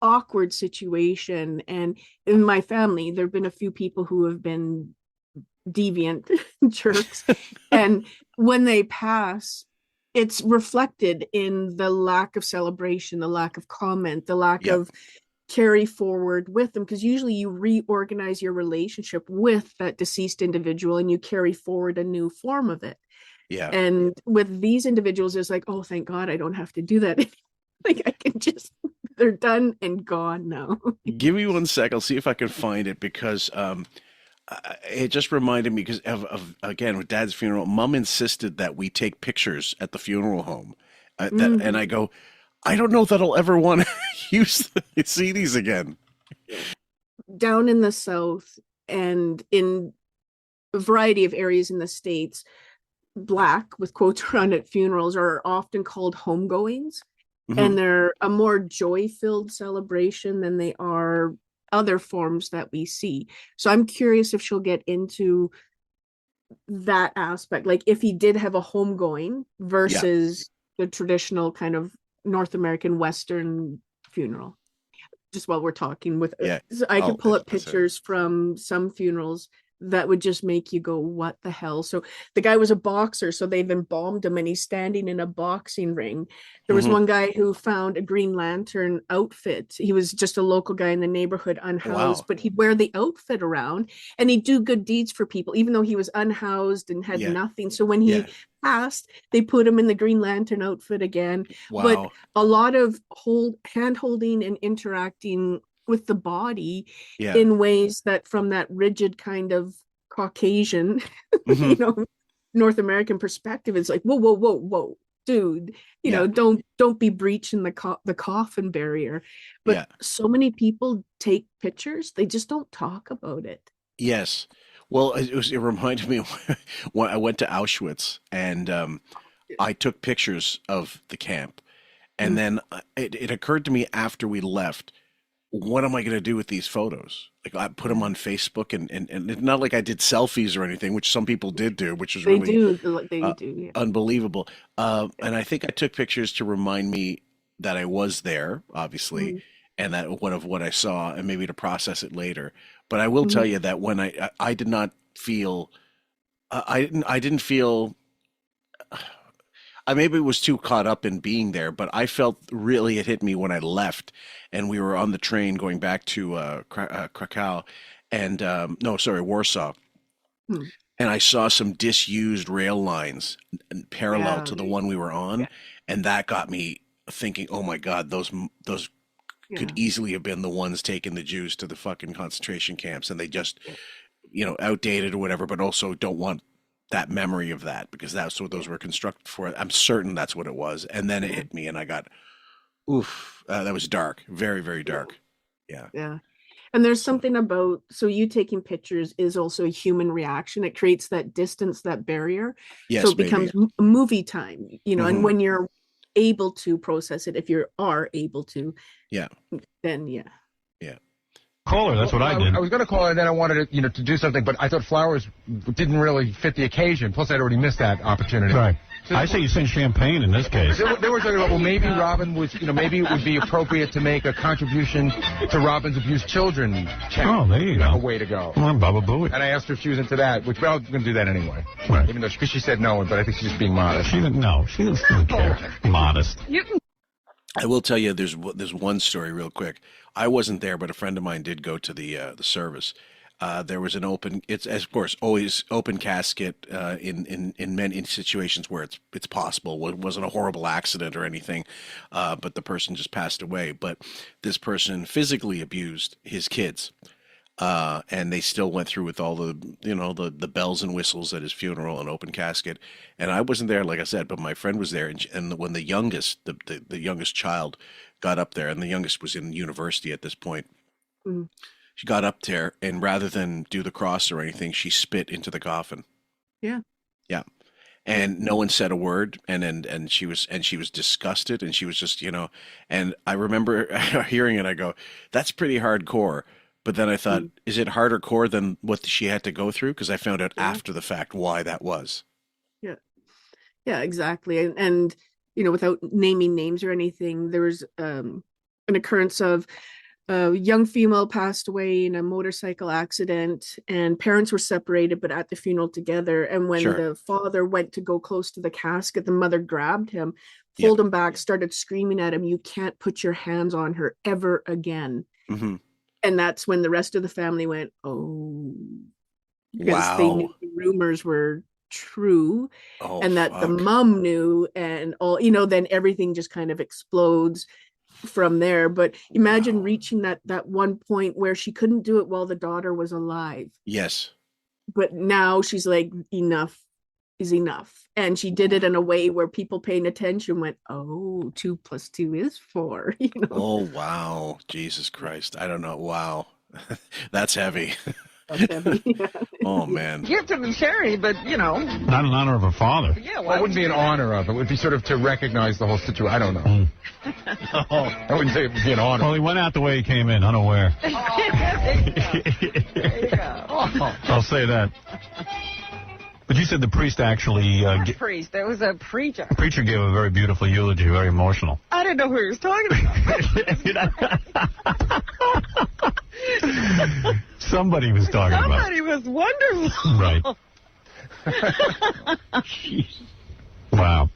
awkward situation. And in my family, there have been a few people who have been deviant jerks. And when they pass, it's reflected in the lack of celebration, the lack of comment, the lack of carry forward with them, because usually you reorganize your relationship with that deceased individual and you carry forward a new form of it. Yeah. And with these individuals, it's like, oh, thank God I don't have to do that. Like I can just, they're done and gone now.
Give me 1 sec. I'll see if I can find it because it just reminded me because of again, with Dad's funeral, Mom insisted that we take pictures at the funeral home. And I go, I don't know that I'll ever want to see these again.
Down in the South and in a variety of areas in the States, Black, with quotes around it, funerals are often called homegoings. And they're a more joy-filled celebration than they are other forms that we see. So I'm curious if she'll get into that aspect, like if he did have a homegoing versus the traditional kind of North American Western funeral. Just while we're talking with I could pull up pictures from some funerals that would just make you go, what the hell? So the guy was a boxer, so they've embalmed him and he's standing in a boxing ring. There was one guy who found a Green Lantern outfit. He was just a local guy in the neighborhood, unhoused, but he'd wear the outfit around and he'd do good deeds for people, even though he was unhoused and had nothing. So when he passed, they put him in the Green Lantern outfit again. But a lot of hand holding and interacting with the body in ways that, from that rigid kind of Caucasian, North American perspective, it's like, whoa, dude, you know, don't be breaching the coffin barrier. But so many people take pictures, they just don't talk about it.
Yes. Well, it reminded me when I went to Auschwitz and I took pictures of the camp. And then it occurred to me after we left, what am I going to do with these photos? Like, I put them on Facebook, and not like I did selfies or anything, which some people did do, which was really unbelievable. And I think I took pictures to remind me that I was there, obviously, and that what I saw, and maybe to process it later. But I will tell you that when I did not feel, I didn't feel. I maybe was too caught up in being there, but I felt really it hit me when I left, and we were on the train going back to Krakow, and Warsaw, and I saw some disused rail lines parallel to the one we were on, and that got me thinking, oh my God, those could easily have been the ones taking the Jews to the fucking concentration camps, and they just, outdated or whatever, but also don't want that memory of that, because that's what those were constructed for. I'm certain that's what it was. And then it hit me and I got, that was dark. Very, very dark. Yeah.
And there's something about, so you taking pictures is also a human reaction. It creates that distance, that barrier.
Yes,
so it becomes movie time, and when you're able to process it, if you are able to, then
Call her. That's what I did.
I was going to call her, and then I wanted to, to do something, but I thought flowers didn't really fit the occasion. Plus, I'd already missed that opportunity.
Right. So I say you send champagne in this case.
They were talking about, well, maybe Robin was, maybe it would be appropriate to make a contribution to Robin's abused children charity.
Oh, there you go.
A way to go.
Come on, Baba Booey.
And I asked her if she was into that, which I was going to do that anyway.
Right.
Even though she said no, but I think she's just being modest.
She doesn't care. Modest.
I will tell you, there's one story real quick. I wasn't there, but a friend of mine did go to the service. There was an it's of course always open casket in many situations where it's possible. It wasn't a horrible accident or anything, but the person just passed away. But this person physically abused his kids. And they still went through with all the, the bells and whistles at his funeral and open casket. And I wasn't there, like I said, but my friend was there. And when the youngest, the youngest child got up there, and the youngest was in university at this point, she got up there, and rather than do the cross or anything, she spit into the coffin.
Yeah.
And no one said a word, and she was disgusted, and she was just, and I remember hearing it. I go, that's pretty hardcore. But then I thought, is it harder core than what she had to go through? Because I found out after the fact why that was.
Yeah, exactly. And without naming names or anything, there was an occurrence of a young female passed away in a motorcycle accident, and parents were separated but at the funeral together. And when the father went to go close to the casket, the mother grabbed him, pulled him back, started screaming at him, "You can't put your hands on her ever again." And that's when the rest of the family went, oh, because they knew the rumors were true, and that the mom knew, and all, then everything just kind of explodes from there. But imagine reaching that one point where she couldn't do it while the daughter was alive.
Yes. But
now she's like, enough is enough. And she did it in a way where people paying attention went, oh, 2 + 2 is 4.
Oh, wow. Jesus Christ. I don't know. Wow. That's heavy.
That's heavy.
Oh, man.
Gift of the charity, but,
Not in honor of her father.
Yeah,
well, it wouldn't be in honor of. It would be sort of to recognize the whole situation. I don't know. I wouldn't say it would be an honor.
Well, he went out the way he came in, unaware.
There you go.
I'll say that. But you said the priest actually...
priest. There was a preacher.
The preacher gave a very beautiful eulogy, very emotional.
I didn't know who he was talking about.
Somebody was talking about.
Somebody was wonderful.
Right. Wow.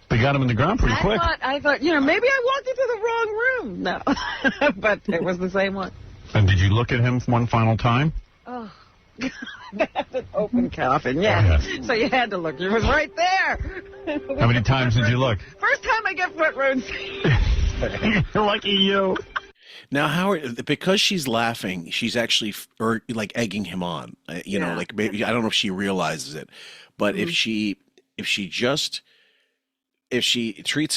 They got him in the ground pretty quick.
I thought, maybe I walked into the wrong room. No, but it was the same one.
And did you look at him one final time?
Oh, that's an open coffin, yes.
Yeah.
So you had to look. He was right there.
How many times did you look?
First time I get front row seat.
Lucky you.
Now, Howard, because she's laughing, she's actually egging him on. Like maybe I don't know if she realizes it, but if she treats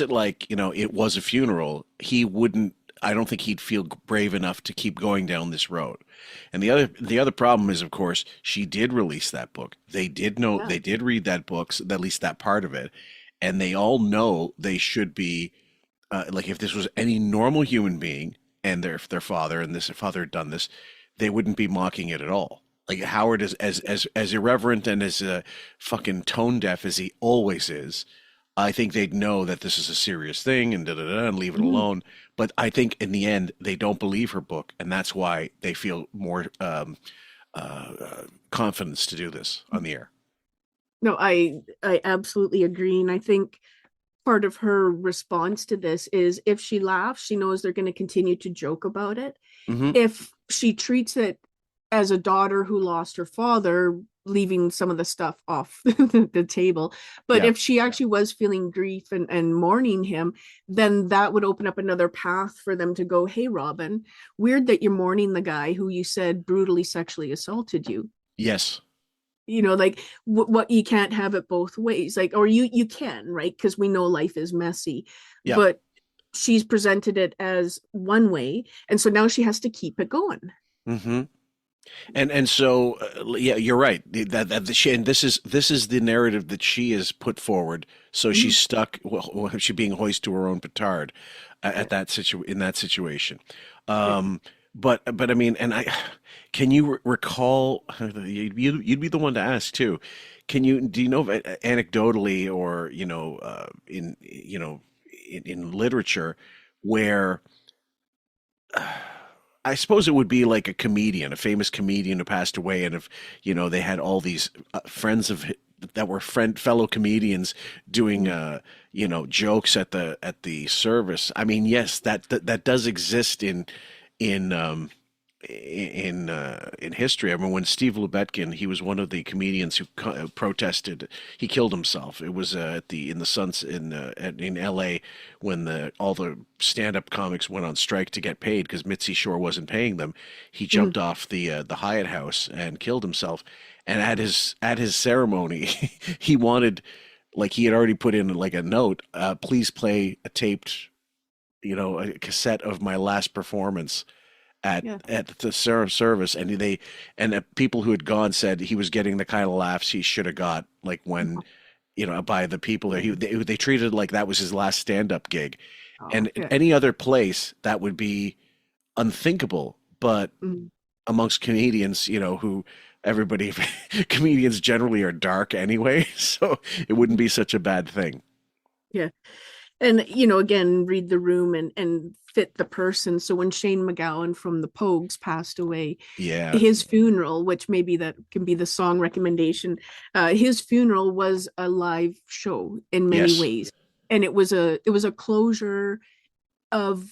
it like it was a funeral, he wouldn't. I don't think he'd feel brave enough to keep going down this road. And the other problem is, of course, she did release that book. They did know they did read that book, at least that part of it, and they all know they should be like if this was any normal human being. And their father had done this, they wouldn't be mocking it at all. Like Howard is as irreverent and as fucking tone deaf as he always is. I think they'd know that this is a serious thing and and leave it alone. But I think in the end they don't believe her book, and that's why they feel more confidence to do this on the air.
No, I absolutely agree, and I think part of her response to this is if she laughs, she knows they're going to continue to joke about it.
Mm-hmm.
If she treats it as a daughter who lost her father, leaving some of the stuff off the table, but if she actually was feeling grief and mourning him, then that would open up another path for them to go, hey, Robin, weird that you're mourning the guy who you said brutally sexually assaulted you.
Yes.
Like what you can't have it both ways, like, or you can, right? Because we know life is messy, but she's presented it as one way, and so now she has to keep it going.
Mm-hmm. And so you're right. This is the narrative that she has put forward. So she's stuck. Well, she's being hoisted to her own petard in that situation. But I mean, can you recall? You'd be the one to ask too. Do you know anecdotally or in literature where I suppose it would be like a famous comedian who passed away, and if they had all these friends that were fellow comedians doing jokes at the service. I mean, yes, that does exist in history. I mean, when Steve Lubetkin, he was one of the comedians who protested. He killed himself. It was in L.A. when all the stand-up comics went on strike to get paid because Mitzi Shore wasn't paying them. He jumped off the Hyatt House and killed himself. And at his ceremony, he wanted, like he had already put in like a note, please play a taped, a cassette of my last performance at the service, and the people who had gone said he was getting the kind of laughs he should have got, like when by the people that they treated like that was his last stand-up gig. And any other place that would be unthinkable, but amongst comedians, who comedians generally are dark anyway, so it wouldn't be such a bad thing.
Yeah. And, again, read the room and fit the person. So when Shane McGowan from the Pogues passed away, his funeral, which maybe that can be the song recommendation, his funeral was a live show in many ways. And it was a closure of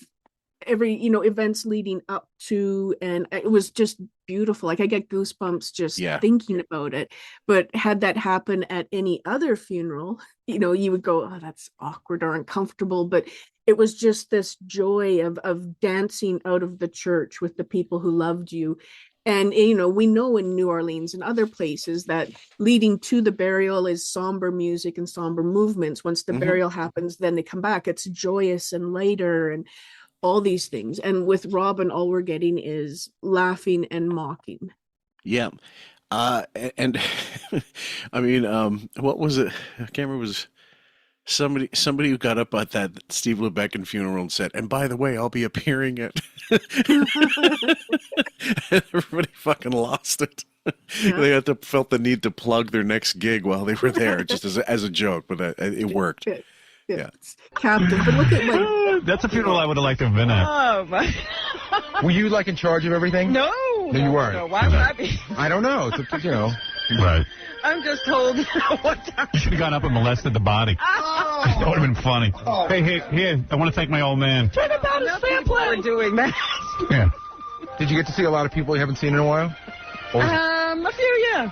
every, events leading up to, and it was just beautiful. Like I get goosebumps just thinking about it. But had that happen at any other funeral, you would go, oh, that's awkward or uncomfortable. But it was just this joy of dancing out of the church with the people who loved you. And, we know in New Orleans and other places that leading to the burial is somber music and somber movements. Once the burial happens, then they come back. It's joyous and lighter and all these things. And with Robin, all we're getting is laughing and mocking.
Yeah. And I mean, what was it? I can't remember. It was somebody who got up at that Steve Lubetkin funeral and said, and by the way, I'll be appearing at everybody fucking lost it. They felt the need to plug their next gig while they were there, just as a joke, but it worked.
Yeah. Captive. But look at
that's a funeral I would have liked to have been at.
Oh my.
Were you like in charge of everything?
No.
No, you weren't.
No, why would I be?
I don't know. It's,
Right.
I'm just told one time.
You should have gone up and molested the body. That would have been funny. Hey, here, I want to thank my old man.
Turn about his family. We're doing that.
Yeah.
Did you get to see a lot of people you haven't seen in a while?
A few, yeah.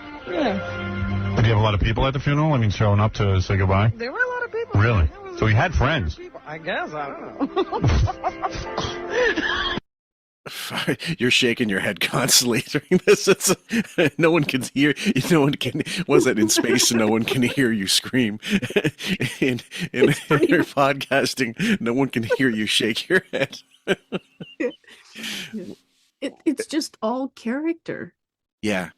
Did you have a lot of people at the funeral? I mean, showing up to say goodbye?
There were a lot of people.
Really? So he had friends.
I guess, I don't know.
You're shaking your head constantly during this. No one can hear. No one can. Was that in space? And no one can hear you scream. In your podcasting, no one can hear you shake your head.
It's just all character.
Yeah.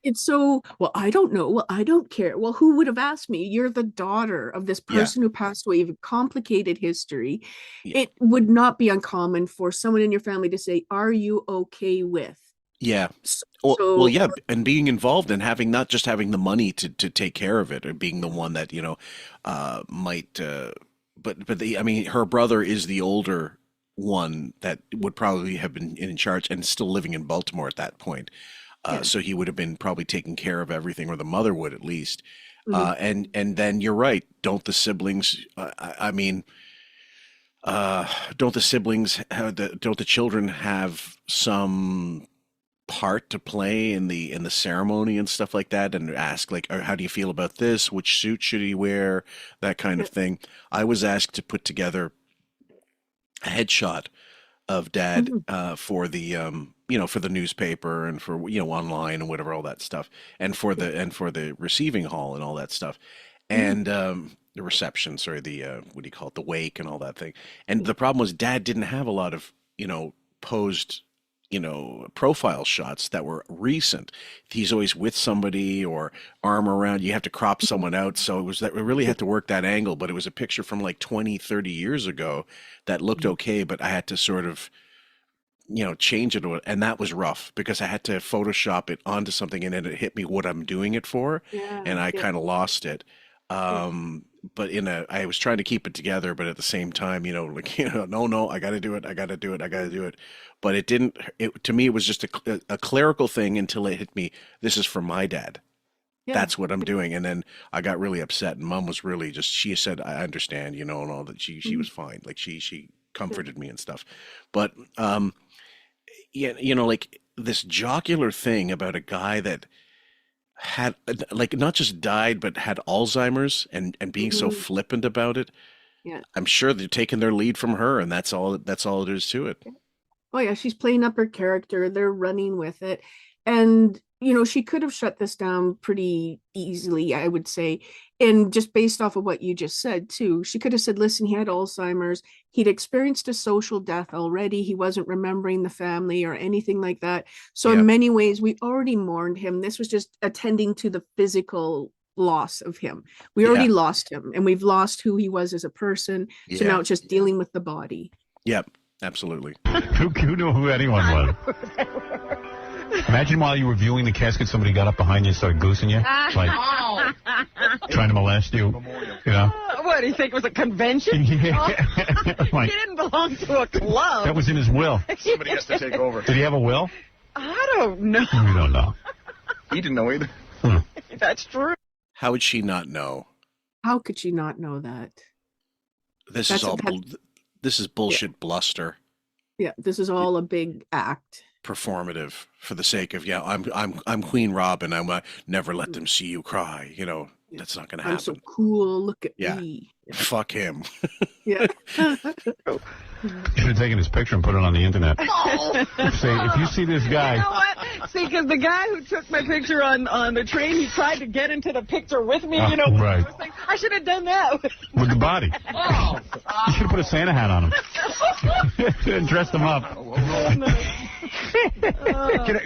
It's so, well, I don't know. Well, I don't care. Well, who would have asked me? You're the daughter of this person who passed away. You have a complicated history.
Yeah.
It would not be uncommon for someone in your family to say, are you okay with?
Yeah. Well, yeah. And being involved and having, not just having the money to take care of it, or being the one that, might, I mean, her brother is the older one that would probably have been in charge and still living in Baltimore at that point. So he would have been probably taking care of everything, or the mother would at least. And then you're right. Don't the siblings? Don't the siblings? Don't the children have some part to play in the ceremony and stuff like that? And ask like, how do you feel about this? Which suit should he wear? That kind of thing. I was asked to put together a headshot of Dad for the for the newspaper and for online and whatever, all that stuff, and for the receiving hall and all that stuff, and the reception, sorry, the what do you call it, the wake and all that thing. And the problem was Dad didn't have a lot of posed profile shots that were recent. He's always with somebody or arm around. You have to crop someone out. So it was that we really had to work that angle, but it was a picture from like 20, 30 years ago that looked okay, but I had to sort of, change it. And that was rough because I had to Photoshop it onto something and then it hit me what I'm doing it for. And I kind of lost it. But I was trying to keep it together, but at the same time, no, I got to do it. But it didn't, to me, it was just a clerical thing until it hit me. This is for my dad. Yeah. That's what I'm doing. And then I got really upset, and Mom was really she said, I understand, and all that. She was fine. Like she comforted me and stuff. But, like this jocular thing about a guy that had not just died, but had Alzheimer's and being so flippant about it. Yeah. I'm sure they're taking their lead from her, and that's all it is to it.
Oh yeah. She's playing up her character. They're running with it. And, she could have shut this down pretty easily, I would say. And just based off of what you just said too, she could have said, listen, he had Alzheimer's. He'd experienced a social death already. He wasn't remembering the family or anything like that. So in many ways, we already mourned him. This was just attending to the physical loss of him. We already lost him, and we've lost who he was as a person. So now it's just dealing with the body.
Yep, absolutely.
Who knew who anyone was? Imagine while you were viewing the casket, somebody got up behind you and started goosing you, like trying to molest you.
What, do you think it was a convention?
He
didn't belong to a club.
That was in his will.
Somebody has to take over.
Did he have a will?
I don't know.
We don't know.
He didn't know either.
That's true.
How would she not know?
How could she not know that?
This is bullshit bluster.
Yeah, this is all a big act.
Performative for the sake of I'm Queen Robin. I never let them see you cry. That's not going to happen.
I'm so cool. Look at me.
Fuck him.
Yeah.
You should have taken his picture and put it on the internet. Say, if you see this guy.
You know what? See, because the guy who took my picture on the train, he tried to get into the picture with me.
Right.
I should have done that
with the body. You should have put a Santa hat on him and dressed him up.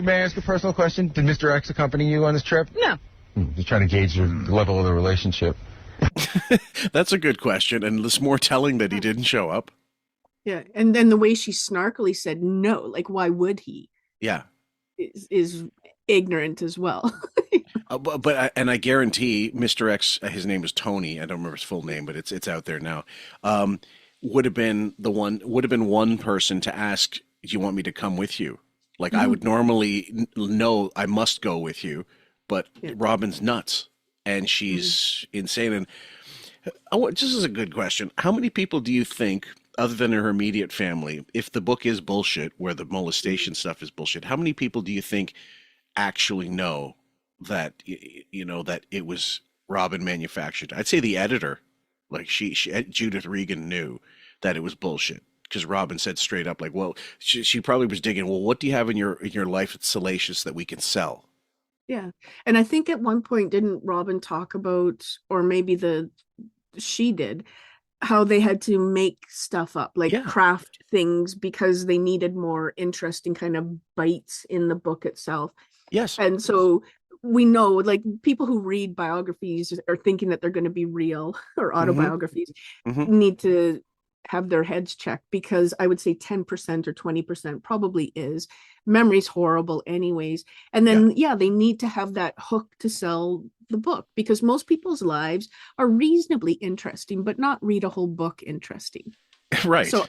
May I ask a personal question? Did Mr. X accompany you on this trip?
No.
Just trying to gauge the level of the relationship.
That's a good question, and it's more telling that he didn't show up.
Yeah, and then the way she snarkily said no, like why would he?
Yeah,
is ignorant as well.
But I guarantee Mr. X, his name was Tony. I don't remember his full name, but it's out there now. Would have been one person to ask, "Do you want me to come with you?" Like I would normally know I must go with you, but Robin's nuts and she's insane. And this is a good question. How many people do you think, other than her immediate family, if the book is bullshit, where the molestation stuff is bullshit, how many people do you think actually know that, that it was Robin manufactured? I'd say the editor, like Judith Regan, knew that it was bullshit. Because Robin said straight up, like, well, she probably was digging, well, what do you have in your life that's salacious that we can sell?
Yeah. And I think at one point, didn't Robin talk about, or maybe she did, how they had to make stuff up, like craft things because they needed more interesting kind of bites in the book itself.
Yes.
And so we know, like, people who read biographies are thinking that they're going to be real, or autobiographies, need to have their heads checked, because I would say 10% or 20% probably is. Memory's horrible anyways. And then, they need to have that hook to sell the book, because most people's lives are reasonably interesting, but not read a whole book interesting.
Right.
So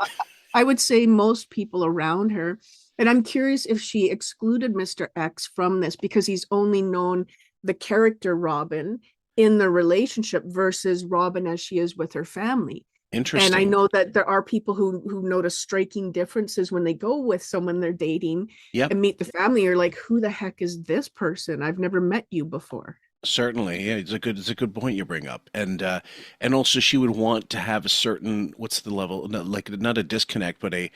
I would say most people around her, and I'm curious if she excluded Mr. X from this because he's only known the character Robin in the relationship versus Robin as she is with her family.
Interesting.
And I know that there are people who notice striking differences when they go with someone they're dating and meet the family. You're like, who the heck is this person? I've never met you before.
Certainly, yeah, it's a good point you bring up, and also she would want to have a certain, what's the level, not a disconnect, but a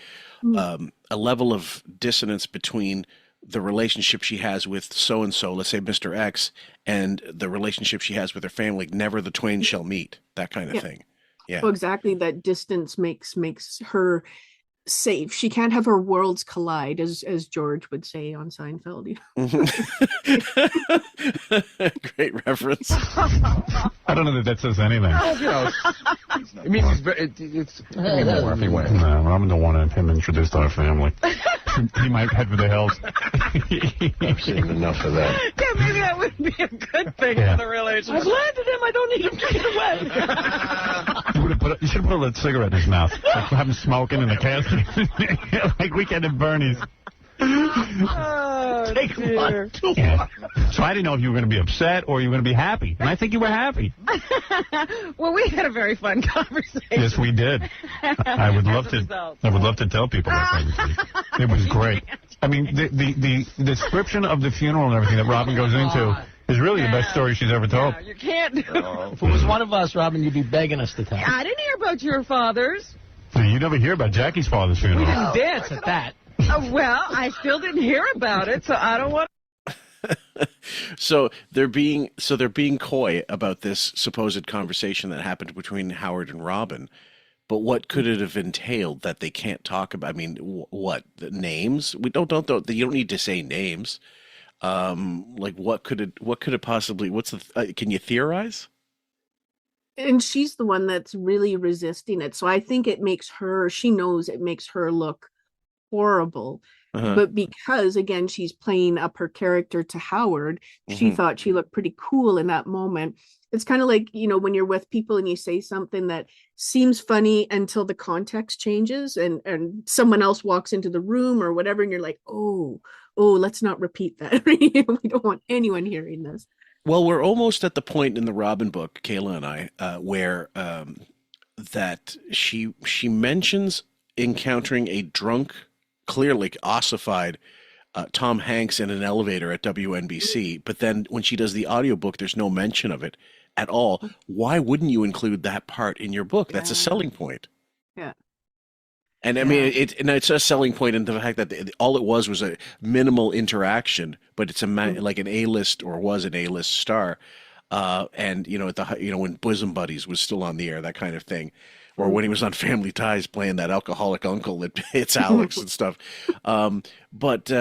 level of dissonance between the relationship she has with so and so, let's say Mr. X, and the relationship she has with her family. Never the twain shall meet, that kind of thing. Yeah.
Well, exactly. That distance makes her safe. She can't have her worlds collide, as George would say on Seinfeld.
Great reference.
I don't know that says anything.
It means it's more if he went.
No, Robin don't want him introduced to our family. He might head for the hills.
I've seen enough of that.
Yeah, maybe that would be a good thing for the relationship. I've landed him. I don't need him to get away.
You should have put a cigarette in his mouth. Like have him smoking in the casket. Like Weekend at Bernie's.
Oh,
Take one. Yeah. So I didn't know if you were going to be upset or you were going to be happy. And I think you were happy.
Well, we had a very fun conversation.
Yes, we did. I would love to tell people that conversation. It was great. I mean, the description of the funeral and everything that Robin goes into is really the best story she's ever told.
You can't do it.
If it was one of us, Robin, you'd be begging us to tell.
I didn't hear about your father's.
So you never hear about Jackie's father's funeral.
We didn't dance at that.
Well, I still didn't hear about it, so I don't want.
So they're being coy about this supposed conversation that happened between Howard and Robin. But what could it have entailed that they can't talk about? I mean, what, the names? We don't. You don't need to say names. Like what could it possibly? What's the? Can you theorize?
And she's the one that's really resisting it. So I think she knows it makes her look horrible. But because, again, she's playing up her character to Howard, she thought she looked pretty cool in that moment. It's kind of like, when you're with people and you say something that seems funny until the context changes and someone else walks into the room or whatever, and you're like, oh, let's not repeat that. We don't want anyone hearing this.
Well, we're almost at the point in the Robin book, Kayla and I, where that she mentions encountering a drunk, clearly ossified Tom Hanks in an elevator at WNBC. But then when she does the audiobook, there's no mention of it at all. Why wouldn't you include that part in your book? That's a selling point.
Yeah.
And I mean, it's a selling point in the fact that all it was a minimal interaction, but it's like an A-list or was an A-list star. And, when Bosom Buddies was still on the air, that kind of thing. Or when he was on Family Ties playing that alcoholic uncle that hits Alex and stuff. But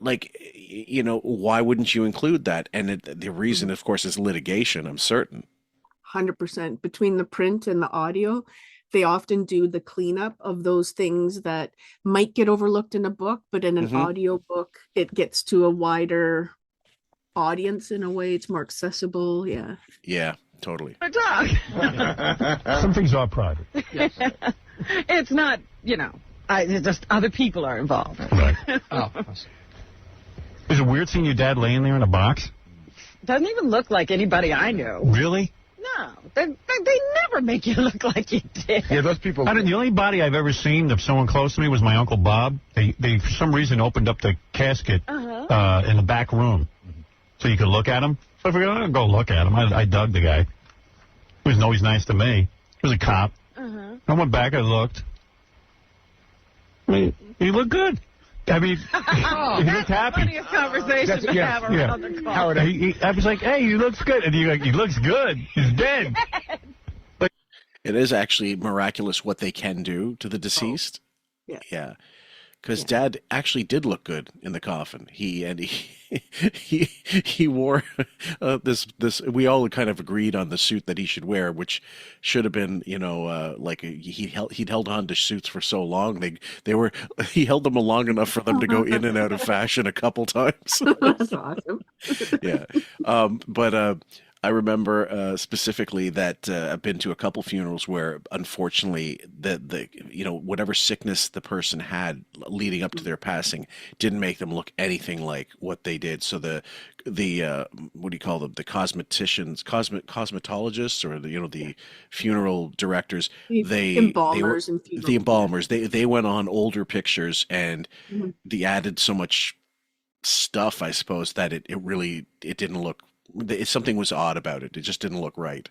why wouldn't you include that? And the reason, of course, is litigation, I'm certain.
100%. Between the print and the audio, they often do the cleanup of those things that might get overlooked in a book, but in an audio book, it gets to a wider audience in a way. It's more accessible. Yeah.
Yeah. Totally.
Some things are private.
It's not, Just other people are involved.
Right. Oh. Is it weird seeing your dad laying there in a box?
Doesn't even look like anybody I know.
Really?
No, they never make you look like you did.
Yeah, those people.
The only body I've ever seen of someone close to me was my Uncle Bob. They for some reason opened up the casket in the back room so you could look at him. So I figured I'm going to go look at him. I dug the guy. He was always nice to me. He was a cop. I went back, I looked. I mean, he looked good. I mean, he looked happy.
Funniest conversation to have around the call.
Howard, I was like, hey, he looks good. And he looks good. He's dead.
It is actually miraculous what they can do to the deceased.
Yeah.
Yeah. Because Dad actually did look good in the coffin. He wore this. We all kind of agreed on the suit that he should wear, which should have been, he'd held on to suits for so long. He held them long enough for them to go in and out of fashion a couple times.
That's awesome.
Yeah. But I remember specifically that I've been to a couple funerals where, unfortunately, the whatever sickness the person had leading up to their passing didn't make them look anything like what they did. So the what do you call them? The cosmetologists, or the funeral directors. The embalmers. They went on older pictures and they added so much stuff, I suppose, that it didn't look. Something was odd about it. It just didn't look right.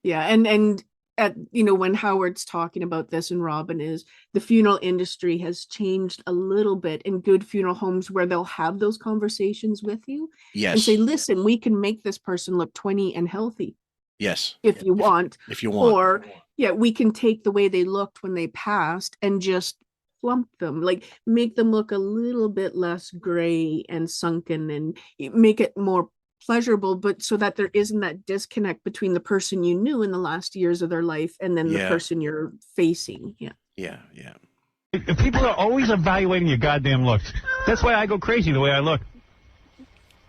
Yeah, and at when Howard's talking about this and Robin is, the funeral industry has changed a little bit in good funeral homes where they'll have those conversations with you.
Yes.
And say, listen, we can make this person look 20 and healthy.
Yes.
If you want.
If you want.
Or we can take the way they looked when they passed and just plump them, like make them look a little bit less gray and sunken and make it more pleasurable, but so that there isn't that disconnect between the person you knew in the last years of their life and then the person you're facing.
Yeah.
People are always evaluating your goddamn looks. That's why I go crazy the way I look.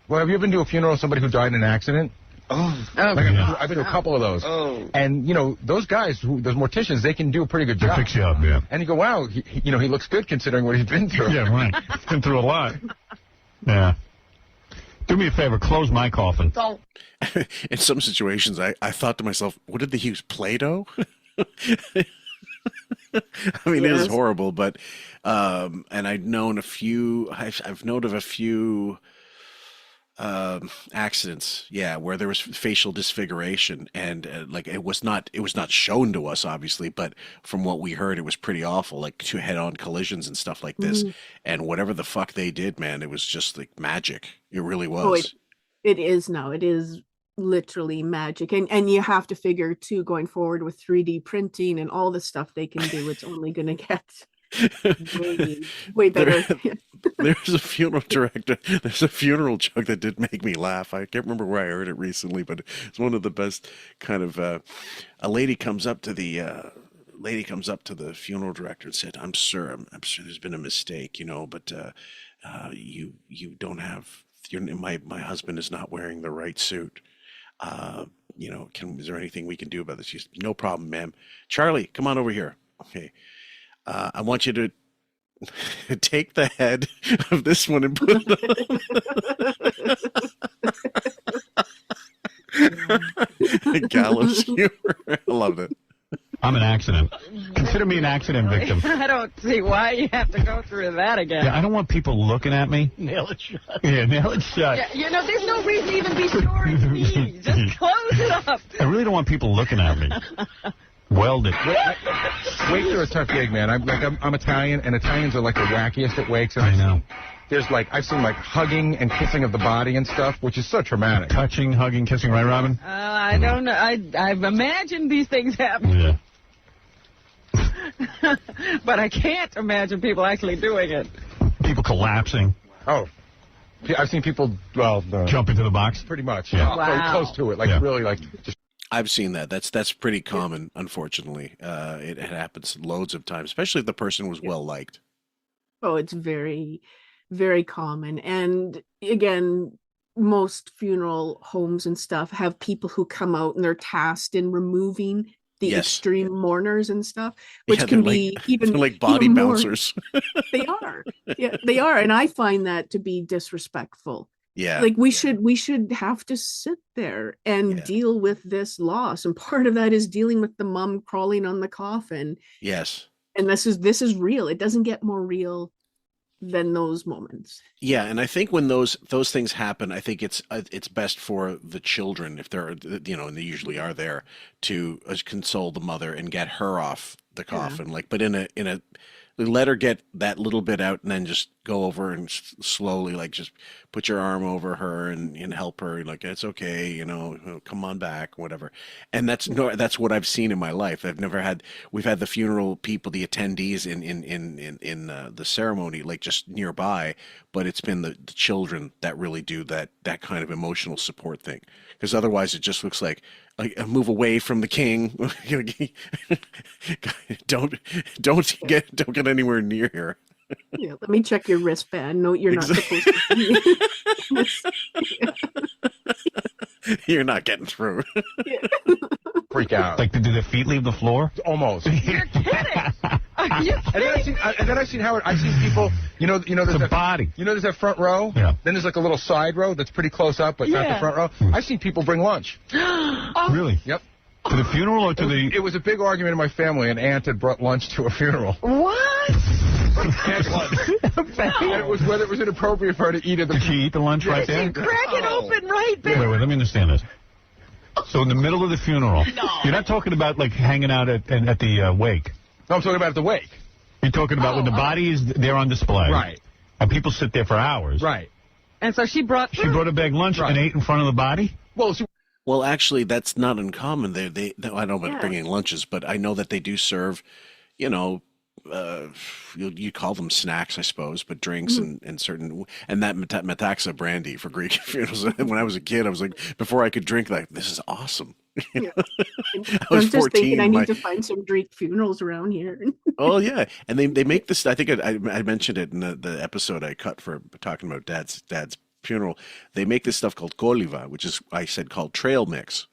Well, have you been to a funeral of somebody who died in an accident? I've been to a couple of those. And, those guys, those morticians, they can do a pretty good job.
They fix you up, yeah.
And you go, wow, he looks good considering what he's been through.
Yeah, right. He's been through a lot. Yeah. Do me a favor, close my coffin.
In some situations, I thought to myself, what did they use, Play-Doh? I mean, it is horrible, but and I've known I've known of a few accidents, where there was facial disfiguration, and it was not shown to us, obviously, but from what we heard, it was pretty awful, like two head-on collisions and stuff like this. And whatever the fuck they did, man, it was just like magic. It really was.
It is now. It is literally magic, and you have to figure too, going forward with 3D printing and all the stuff they can do, it's only going to get way better.
There's a funeral director. There's a funeral joke that did make me laugh. I can't remember where I heard it recently, but it's one of the best kind of. A lady comes up to the funeral director and said, "I'm sure there's been a mistake, but you don't have my husband is not wearing the right suit. Is there anything we can do about this?" She said, "No problem, ma'am. Charlie, come on over here. Okay. I want you to take the head of this one and put it on." Gallows humor. I love it.
I'm an accident. Consider me an accident victim.
I don't see why you have to go through that again.
Yeah, I don't want people looking at me.
Nail it shut.
Yeah, nail it shut.
Yeah, there's no reason to even be sure it's me. Just close it up.
I really don't want people looking at me. Weld it.
Wakes are a tough gig, man. I'm Italian, and Italians are like the wackiest at wakes. And
I know.
I've seen hugging and kissing of the body and stuff, which is so traumatic.
Touching, hugging, kissing, right, Robin?
I don't know. I've imagined these things happening.
Yeah.
But I can't imagine people actually doing it.
People collapsing.
Oh. I've seen people,
jump into the box?
Pretty much.
Yeah.
Wow. Very close to it. Really, just...
I've seen that. That's pretty common, unfortunately. It happens loads of times, especially if the person was well liked.
Oh, it's very, very common. And again, most funeral homes and stuff have people who come out and they're tasked in removing the
Yes.
extreme mourners and stuff, which
Yeah,
can
they're
be even
they're like body
even more-
bouncers.
They are. Yeah, they are. And I find that to be disrespectful.
Yeah.
Like we should have to sit there and deal with this loss. And part of that is dealing with the mom crawling on the coffin.
Yes.
And this is real. It doesn't get more real than those moments.
Yeah, and I think when those things happen, I think it's best for the children, if they're, you know, and they usually are there, to console the mother and get her off the coffin. Like, but in a let her get that little bit out, and then just go over and slowly, like, just put your arm over her and help her. Like, it's okay, you know, come on back, whatever. And that's what I've seen in my life. We've had the funeral people, the attendees in the ceremony, like, just nearby, but it's been the children that really do that kind of emotional support thing. Because otherwise it just looks like move away from the king. don't get anywhere near here.
Yeah, let me check your wristband. No, you're not supposed to.
You're not getting through.
Freak out.
Like, do their feet leave the floor?
Almost.
You're kidding. Are you kidding?
And then I've seen Howard. I've seen people. There's
the body.
There's that front row.
Yeah.
Then there's like a little side row that's pretty close up, but not the front row. I've seen people bring lunch.
Really?
Yep.
To the funeral or to the?
It was a big argument in my family. An aunt had brought lunch to a funeral.
What?
And it was whether it was inappropriate for her to eat at the.
Did she eat the lunch right there?
Crack it open right there.
Wait, let me understand this. So in the middle of the funeral, you're not talking about like hanging out at the wake.
No, I'm talking about at the wake.
You're talking about when the body is there on display.
Right.
And people sit there for hours.
Right.
And so she brought
a bag lunch and ate in front of the body?
Well, actually, that's not uncommon. I don't know about bringing lunches, but I know that they do serve, you know, you call them snacks, I suppose, but drinks and certain, and that Metaxa brandy for Greek funerals. When I was a kid, I was like, before I could drink, like, this is awesome.
Yeah.
I was
just
14.
thinking I need to find some Greek funerals around here.
Oh yeah, and they make this. I think I mentioned it in the episode I cut for talking about dad's funeral. They make this stuff called koliva, which is called trail mix,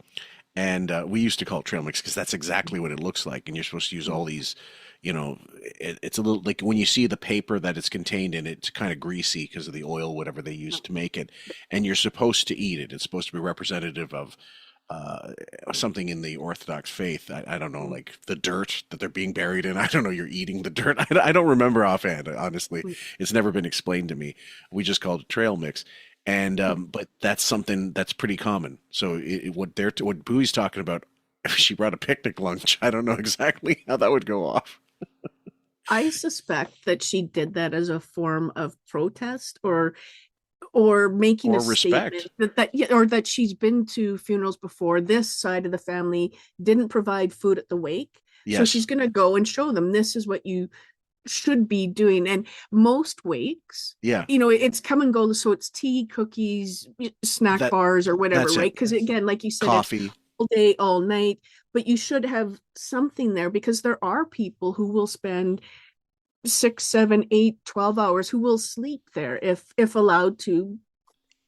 and we used to call it trail mix because that's exactly what it looks like. And you're supposed to use all these, you know, it's a little like when you see the paper that it's contained in, it's kind of greasy because of the oil, whatever they use to make it, and you're supposed to eat it. It's supposed to be representative of something in the Orthodox faith. I don't know, like the dirt that they're being buried in. I don't know. You're eating the dirt. I don't remember offhand. Honestly, it's never been explained to me. We just called it trail mix, and but that's something that's pretty common. So what Bowie's talking about, if she brought a picnic lunch, I don't know exactly how that would go off.
I suspect that she did that as a form of protest or making
Or
a
respect.
statement or that she's been to funerals before. This side of the family didn't provide food at the wake. So
Yes.
she's going to go and show them this is what you should be doing. And most wakes,
Yeah.
you know, it's come and go. So it's tea, cookies, snack bars or whatever,
that's it.
right? Because again, like you said,
Coffee.
it's all day, all night, but you should have something there because there are people who will spend 6, 7, 8, 12 hours who will sleep there if allowed to.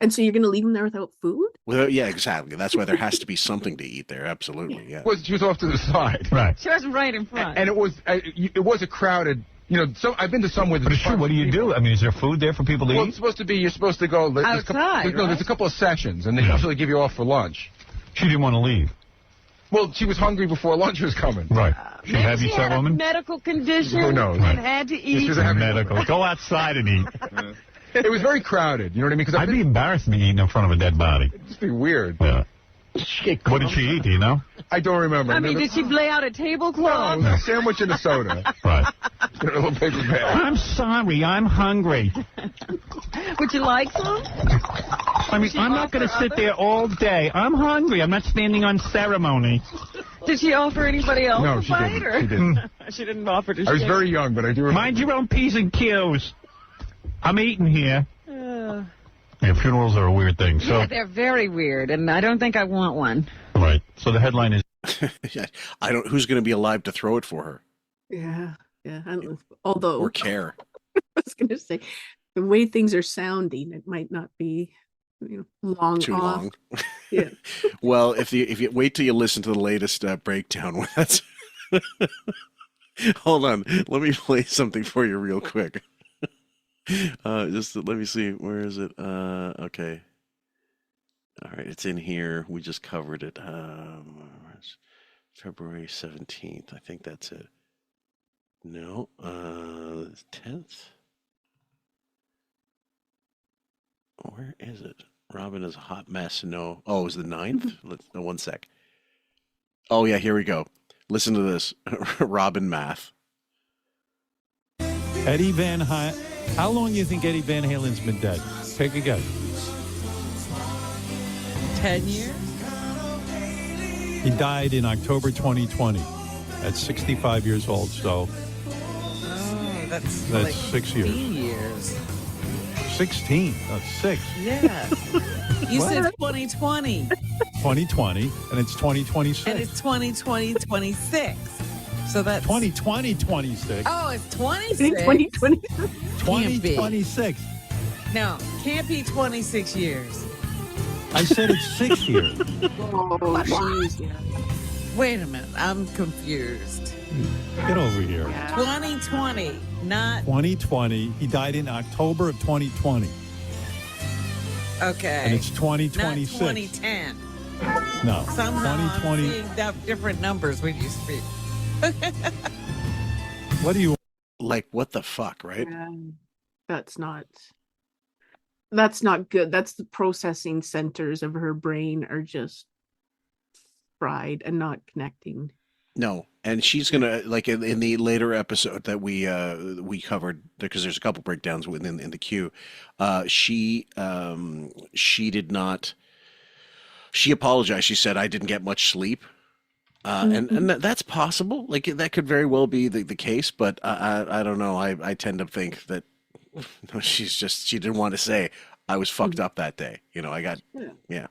And so you're going to leave them there without food?
Well, yeah, exactly. That's why there has to be something to eat there. Absolutely, yeah.
She was off to the side.
Right.
She wasn't right in front.
And it was a crowded. You know, I've been to some with.
But it's true. What do you do? I mean, is there food there for people to
Well,
eat?
it's supposed to be. You're supposed to go
Outside,
there's a couple of sessions, and they usually give you off for lunch.
She didn't want to leave.
Well, she was hungry before lunch was coming.
Right. She
Maybe
have
she
you,
had
that
a
woman?
medical condition
Who knows?
and had to eat.
Medical. Go outside and eat.
It was very crowded. You know what I mean? Because
I'd be embarrassed to be eating in front of a dead body.
It'd just be weird.
Yeah. What did she eat? Do you know?
I don't remember.
I mean, did she lay out a tablecloth?
No, a sandwich and a soda.
Right.
In a little paper bag.
I'm sorry. I'm hungry.
Would you like some?
I mean, I'm not going to sit there all day. I'm hungry. I'm not standing on ceremony.
Did she offer anybody else
No,
a
she
bite?
didn't.
Or?
She didn't.
She didn't offer to
I was
share.
very young, but I do remember.
Mind your own P's and Q's. I'm eating here. Yeah, funerals are a weird thing. So,
Yeah, they're very weird, and I don't think I want one.
right. So the headline is.
I don't. Who's going to be alive to throw it for her
Yeah. Although
or care?
I was going to say the way things are sounding, it might not be long
Too
off.
long.
Yeah.
Well, if you wait till you listen to the latest breakdown, that's hold on. Let me play something for you real quick. Just let me see. Where is it? Okay. All right, it's in here. We just covered it. February 17th. I think that's it. No, 10th. Where is it? Robin is a hot mess. No. Oh, it was the 9th? No, one sec. Oh, yeah, here we go. Listen to this. Robin math.
Eddie Van Halen. How long do you think Eddie Van Halen's been dead? Take a guess.
10 years?
He died in October 2020 at 65 years old. So
That's
that's
like
6 years.
15 years.
16. That's 6.
Yeah. You
What?
said 2020.
2020, and it's 2026.
And it's 2026. So that's
2026.
Oh, it's 26.
2020.
2026.
No, can't be 26 years.
I said it's 6 years.
Oh, jeez. Yeah.
Wait a minute, I'm confused.
Get over here.
2020, not
2020. He died in October of 2020.
okay.
And it's
Not
2026.
2010.
No.
Somehow
2020.
I'm seeing different numbers when you speak.
What do you
Like, what the fuck, right?
Yeah. That's not good. That's the processing centers of her brain are just fried and not connecting.
No, and she's gonna like in the later episode that we covered because there's a couple breakdowns within in the queue. She did not. She apologized. She said I didn't get much sleep, and that's possible. Like that could very well be the case, but I don't know. I tend to think that no, she didn't want to say I was fucked up that day. I got yeah.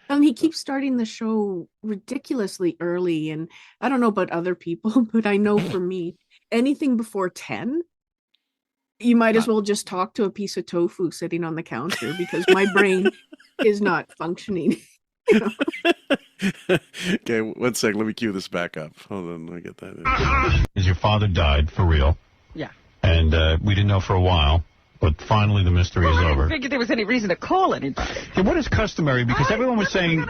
And he keeps starting the show ridiculously early. And I don't know about other people, but I know for me, anything before 10, you might as well just talk to a piece of tofu sitting on the counter because my brain is not functioning.
Okay, one sec. Let me cue this back up. Hold on, let me get that in.
Is your father died for real?
Yeah.
And we didn't know for a while, but finally the mystery is
I
over.
didn't figure there was any reason to call anybody.
Yeah, what is customary? Because everyone was saying,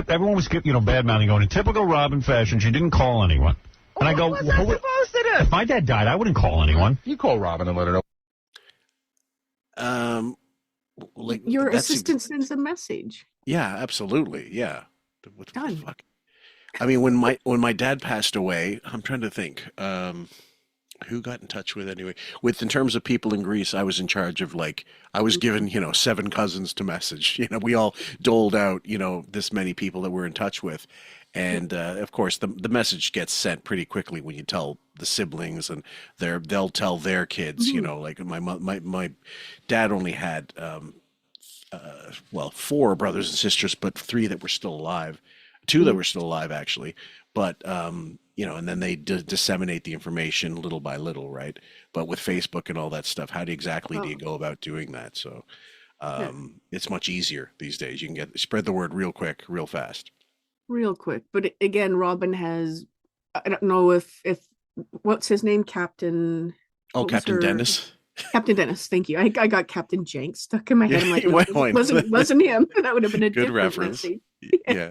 everyone was bad mouthing, going in typical Robin fashion. She didn't call anyone, and I go,
what was I supposed to do?
if my dad died, I wouldn't call anyone.
You call Robin and let her know.
Like
Your
that's
assistant sends a message.
Yeah, absolutely. Yeah. What the
Done.
fuck? I mean, when my dad passed away, I'm trying to think. Who got in touch with anyway? In terms of people in Greece, I was in charge of I was given 7 cousins to message. We all doled out this many people that we're in touch with, and of course the message gets sent pretty quickly when you tell the siblings, and they'll tell their kids. Like my dad only had 4 brothers and sisters, but 3 that were still alive, 2 that were still alive actually, but and then they disseminate the information little by little, right? But with Facebook and all that stuff, how do you go about doing that? So it's much easier these days. You can spread the word real quick, real fast.
Real quick. But again, Robin has, I don't know if what's his name? Captain.
Oh, Captain Dennis.
Captain Dennis. Thank you. I got Captain Jenks stuck in my head. I'm like,
Why not?
wasn't him. That would have been a
Good
different
reference.
message.
Yeah.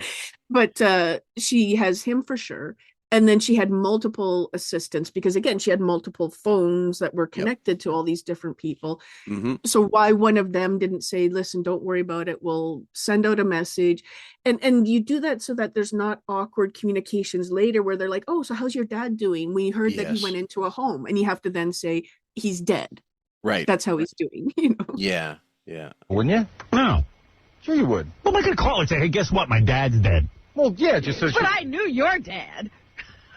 But she has him for sure. And then she had multiple assistants because, again, she had multiple phones that were connected to all these different people.
Mm-hmm.
So why one of them didn't say, listen, don't worry about it. We'll send out a message. And you do that so that there's not awkward communications later where they're like, oh, so how's your dad doing? We heard that he went into a home. And you have to then say, he's dead.
Right.
That's how he's doing.
Yeah. Yeah.
Wouldn't you?
No.
Sure you would.
Well, am I going to call and say, hey, guess what? My dad's dead.
Well, yeah, just so
But I knew your dad.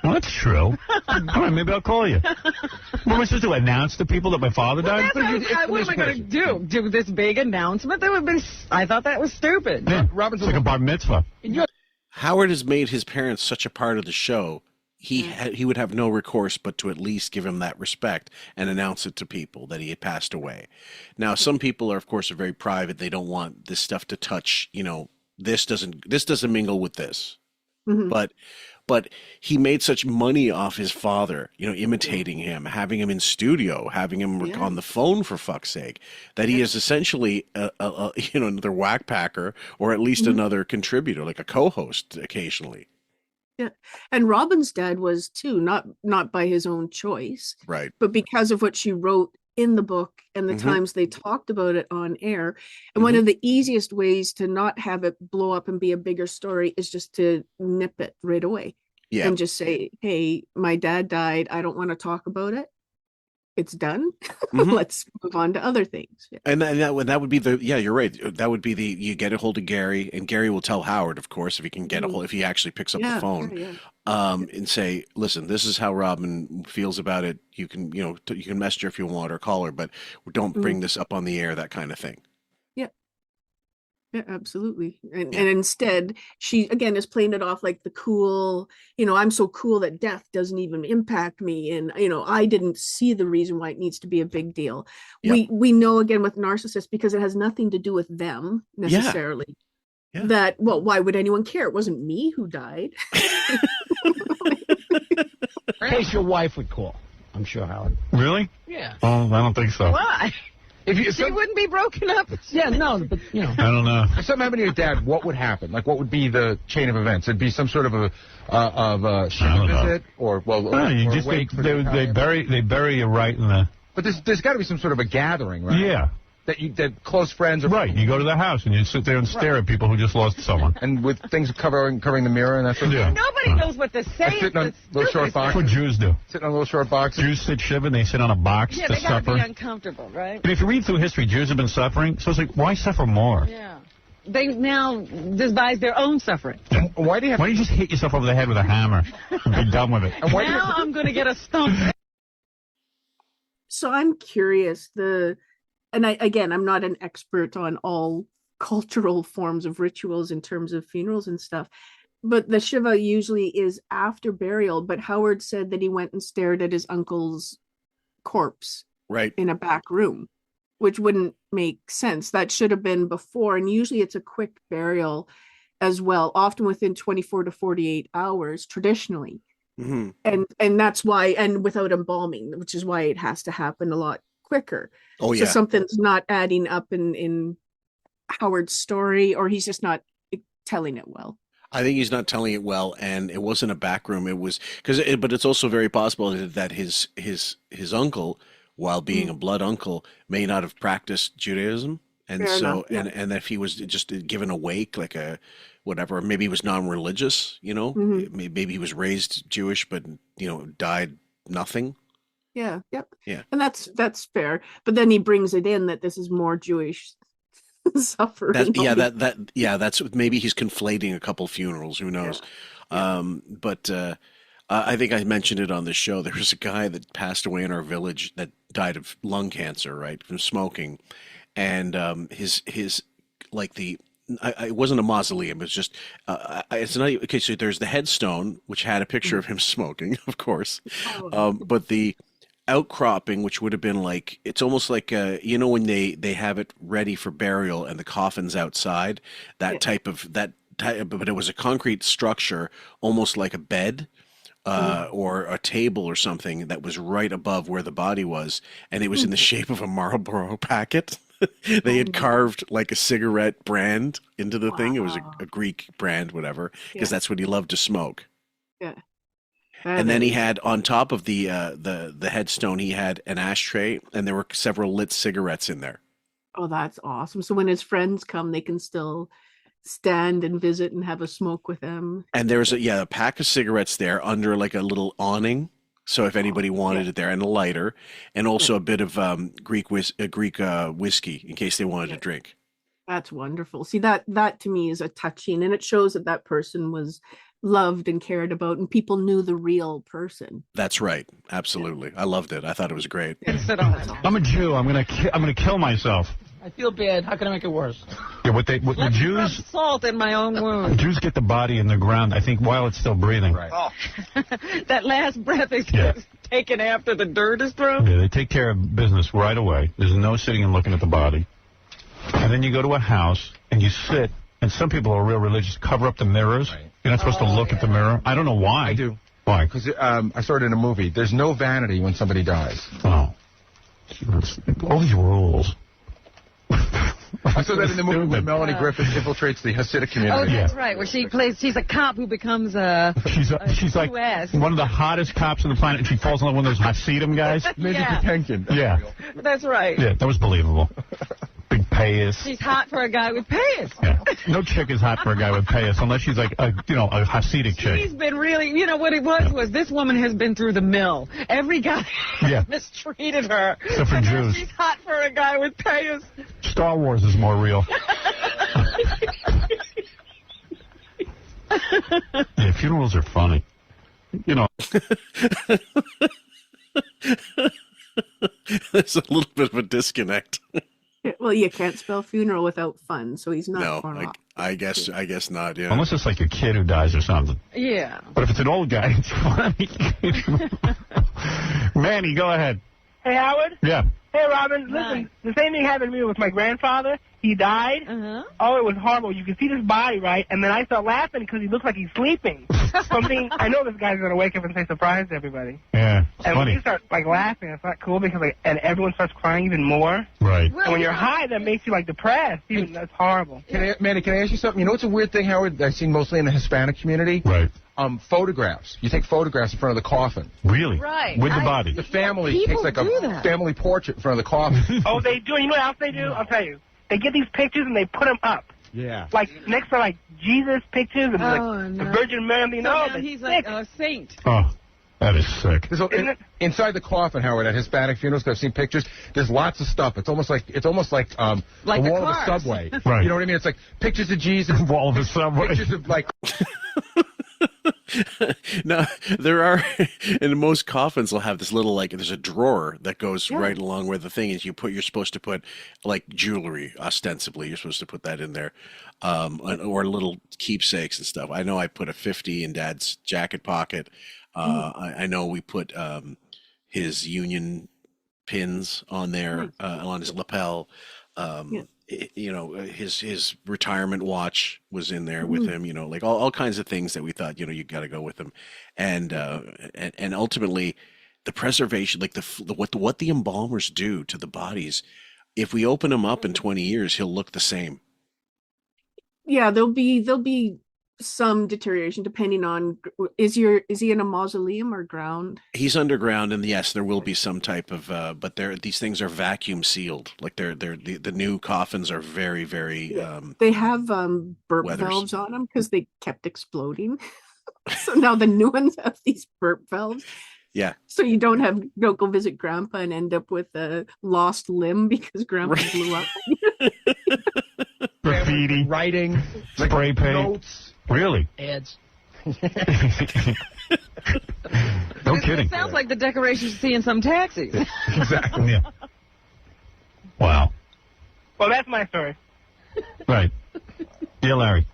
Well, that's true. All right, maybe I'll call you. What am I supposed to announce to people that my father died?
What am I going to do? Do this big announcement? That would have been. I thought that was stupid.
Yeah. It's like a bar mitzvah.
Howard has made his parents such a part of the show he would have no recourse but to at least give him that respect and announce it to people that he had passed away. Now, some people are, of course, very private. They don't want this stuff to touch. This doesn't mingle with this.
Mhm.
But he made such money off his father, imitating him, having him in studio, having him on the phone, for fuck's sake, that he is essentially another whack packer, or at least another contributor, like a co-host occasionally.
Yeah. And Robin's dad was too, not by his own choice,
Right.
but because of what she wrote in the book and the times they talked about it on air. And one of the easiest ways to not have it blow up and be a bigger story is just to nip it right away.
Yeah.
And just say, hey, my dad died. I don't want to talk about it. It's done. Let's move on to other things. Yeah.
And that would be you're right. That would be you get a hold of Gary, and Gary will tell Howard, of course, if he can get a hold, if he actually picks up the phone, and say, listen, this is how Robin feels about it. You can, you can message her if you want or call her, but don't bring this up on the air, that kind of thing.
Yeah, absolutely. And instead, she again is playing it off like the cool, I'm so cool that death doesn't even impact me. And, I didn't see the reason why it needs to be a big deal.
Yep.
We know again with narcissists, because it has nothing to do with them necessarily.
Yeah.
That, well, why would anyone care? It wasn't me who died.
In case your wife would call, I'm sure, Howard.
Really?
Yeah.
Oh, I don't think so.
Why? She wouldn't be broken up.
Yeah, no, but
I don't know.
If something happened to your dad, what would happen? Like, what would be the chain of events? It'd be some sort of a Shiva visit, or
they bury you right in the.
But there's got to be some sort of a gathering, right?
Yeah.
That close friends are
right. You go to the house and you sit there and stare at people who just lost someone,
and with things covering the mirror and that sort of thing.
Nobody knows what to say.
Sitting on little short boxes.
That's what Jews do.
Sitting on little short boxes.
Jews sit Shiva and they sit on a box
Yeah,
to
they gotta
suffer.
be uncomfortable, right?
And if you read through history, Jews have been suffering, so it's like, why suffer more?
Yeah. They now despise their own suffering.
Why do you
just hit yourself over the head with a hammer and be done with it?
Now I'm going to get a stump.
So I'm curious, and I'm not an expert on all cultural forms of rituals in terms of funerals and stuff, but the Shiva usually is after burial. But Howard said that he went and stared at his uncle's corpse in a back room, which wouldn't make sense. That should have been before. And usually it's a quick burial as well, often within 24 to 48 hours, traditionally. And that's why, and without embalming, which is why it has to happen a lot quicker.
Oh,
so something's not adding up in Howard's story, or he's just not telling it well.
I think he's not telling it well, and it wasn't a back room. It was but it's also very possible that his uncle, while being a blood uncle, may not have practiced Judaism, and
Fair
so
enough, yeah.
and that if he was just given a wake, like a whatever, maybe he was non-religious, maybe he was raised Jewish, but died nothing.
Yeah. Yep.
Yeah.
And that's fair. But then he brings it in that this is more Jewish suffering.
That's maybe he's conflating a couple funerals. Who knows? Yeah. But I think I mentioned it on the show. There was a guy that passed away in our village that died of lung cancer, right, from smoking, and his like the. It wasn't a mausoleum. It was just, it's not, okay, so there's the headstone, which had a picture of him smoking, of course. But the outcropping, which would have been like, it's almost like, when they have it ready for burial and the coffin's outside, but it was a concrete structure, almost like a bed. Or a table or something that was right above where the body was, and it was in the shape of a Marlboro packet. They had carved like a cigarette brand into the thing. It was a Greek brand, whatever, because that's what he loved to smoke.
Yeah.
And then he had on top of the headstone, he had an ashtray, and there were several lit cigarettes in there.
Oh, that's awesome. So when his friends come, they can still stand and visit and have a smoke with them.
And there's a pack of cigarettes there under like a little awning. So if anybody wanted it there, and a lighter, and also a bit of Greek whiskey in case they wanted to drink.
That's wonderful. See, that to me is a touching, and it shows that person was loved and cared about, and people knew the real person.
That's right. Absolutely. I loved it. I thought it was great.
I'm a Jew. I'm gonna kill myself.
I feel bad. How can I make it worse?
Yeah, what the
Let me rub
Jews...
salt in my own wound.
Jews get the body in the ground, I think, while it's still breathing.
Right.
That last breath is taken after the dirt is through.
Yeah, they take care of business right away. There's no sitting and looking at the body. And then you go to a house and you sit, and some people are real religious, cover up the mirrors. Right. You're not supposed to look at the mirror. I don't know why.
I do.
Why?
Because I saw it in a movie. There's no vanity when somebody dies.
Oh. All these rules.
I saw that in the movie where Melanie Griffith infiltrates the Hasidic community.
Oh, that's right. Where she's a cop who becomes a
she's like one of the hottest cops on the planet, and she falls in love with one of those Hasidim guys.
Maybe Patenkin.
Yeah.
That's right.
Yeah, that was believable. Big payas.
She's hot for a guy with payas.
Yeah. No chick is hot for a guy with payas unless she's like a Hasidic chick.
She's been really, what it was this woman has been through the mill. Every guy has mistreated her.
Except for Jews.
She's hot for a guy with payas.
Star Wars is more real. Yeah, funerals are funny.
There's a little bit of a disconnect.
Well, you can't spell funeral without fun, so he's not fun off.
I guess not, yeah.
Unless it's like a kid who dies or something.
Yeah.
But if it's an old guy, it's funny. Manny, go ahead.
Hey, Howard?
Yeah.
Hey, Robin, listen, the same thing happened to me with my grandfather. He died. Oh, it was horrible. You could see his body, right? And then I start laughing because he looks like he's sleeping. I know this guy's going to wake up and say surprise to everybody.
Yeah, it's
and
funny.
when you start, laughing, it's not cool because, and everyone starts crying even more.
Right.
And when you're high, that makes you, depressed. That's horrible.
Manny, can I ask you something? You know what's a weird thing, Howard, that I've seen mostly in the Hispanic community?
Right.
Photographs. You take photographs in front of the coffin.
Really?
Right.
With the body.
The family takes like a family portrait in front of the coffin.
Oh, they do. You know what else they do? I'll tell you. They get these pictures and they put them up.
Yeah.
Next to, Jesus pictures and, the Virgin Mary.
So now he's like a saint.
Oh, that is sick.
So inside the coffin, Howard, at Hispanic funerals, because I've seen pictures, there's lots of stuff. It's almost like the wall of a subway.
Right.
You know what I mean? It's like pictures of Jesus.
Wall of a subway.
Pictures of,
No, there are, in most coffins, they'll have this little, there's a drawer that goes right along where the thing is. You're supposed to put, jewelry, ostensibly. You're supposed to put that in there, or little keepsakes and stuff. I know I put a 50 in Dad's jacket pocket. I know we put his union pins on there, on his lapel. His retirement watch was in there with him, all kinds of things that we thought, you got to go with him. And ultimately the preservation, what the embalmers do to the bodies, if we open him up in 20 years, he'll look the same. Yeah, there'll be some deterioration depending on, is he in a mausoleum or ground? He's underground, and yes, there will be some type of but these things are vacuum sealed. The new coffins are very, very they have burp valves on them because they kept exploding. So now the new ones have these burp valves. Yeah. So you don't go visit Grandpa and end up with a lost limb because Grandpa blew up.
Graffiti,
writing,
spray paint.
Notes.
Really?
Ads.
No kidding.
It sounds like the decorations you see in some taxis.
Exactly. Yeah. Wow.
Well, that's my story.
Right. Yeah, Larry.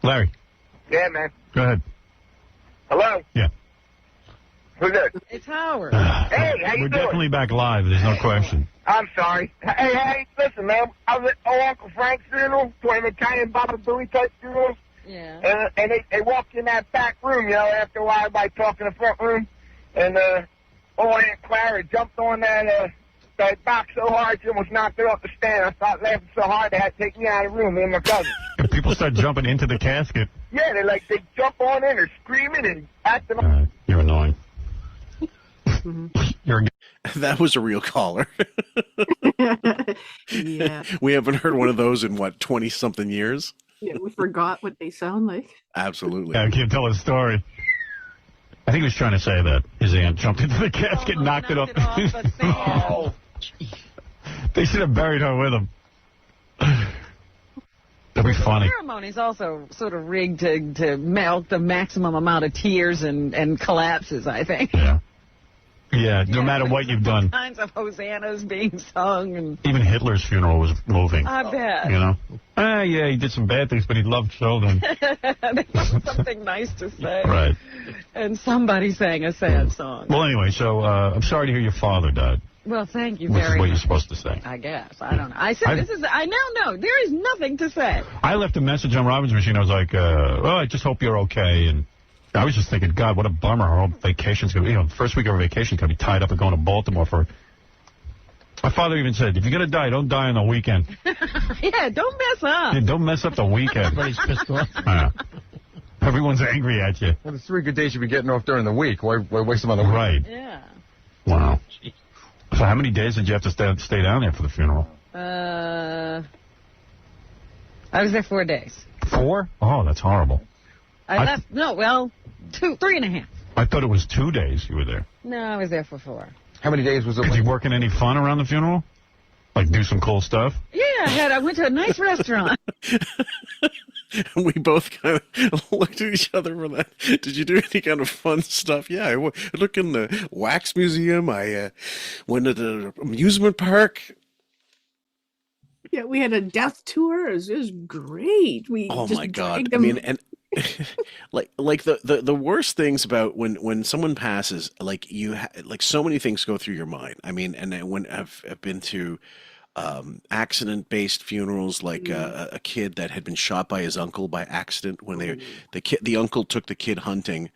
Larry.
Yeah, man.
Go ahead.
Hello?
Yeah.
Who's this?
It's Howard.
Hey, how you
We're
doing?
definitely back live. There's no question.
I'm sorry. Hey, listen, man. I was at Uncle Frank's funeral, to an Italian Baba Booey type funeral.
Yeah.
And they walked in that back room, after a while, everybody talking in the front room. And old Aunt Clara jumped on that box so hard she almost knocked her off the stand. I started laughing so hard they had to take me out of the room, me and my cousin.
And people start jumping into the casket.
Yeah, they jump on in, they're screaming and acting.
You're annoying.
That was a real caller.
Yeah.
We haven't heard one of those in 20-something years.
Yeah, we forgot what they sound like.
Absolutely.
Yeah, I can't tell a story. I think he was trying to say that his aunt jumped into the casket, knocked it off.
Oh.
They should have buried her with him. That'd be funny.
The ceremony's also sort of rigged to milk the maximum amount of tears and collapses, I think.
Yeah. Yeah, no matter what you've done.
Kinds of hosannas being sung. And
Even Hitler's funeral was moving.
I bet.
You know? Yeah, he did some bad things, but he loved children.
There was something nice to say.
Right.
And somebody sang a sad song.
Well, anyway, so I'm sorry to hear your father died.
Well, thank you
Which
very
is what
much.
you're supposed to say.
I guess. I don't know. I said I now know. There is nothing to say.
I left a message on Robin's machine. I was like, well, I just hope you're okay. And I was just thinking, God, what a bummer. Our whole vacation's going to be, the first week of our vacation going to be tied up and going to Baltimore for... My father even said, if you're going to die, don't die on the weekend.
Yeah, don't mess up.
Yeah, don't mess up the weekend.
Everybody's pissed off.
Everyone's angry at you.
Well, the 3 good days you'd be getting off during the week. Why waste them on the weekend?
Right.
Yeah.
Wow. So how many days did you have to stay down there for the funeral?
I was there 4 days.
4? Oh, that's horrible.
I left, 3.5.
I thought it was 2 days you were there.
No, I was there for 4.
How many days was it?
Did you work in any fun around the funeral? Like do some cool stuff?
Yeah, I went to a nice restaurant.
We both kind of looked at each other for that. Did you do any kind of fun stuff? Yeah, I looked in the wax museum. I went to the amusement park.
Yeah, we had a death tour. It was great.
Oh my God! I mean, and like the worst things about when someone passes, like like so many things go through your mind. I mean, and when I've been to accident-based funerals, like a kid that had been shot by his uncle by accident when the uncle took the kid hunting.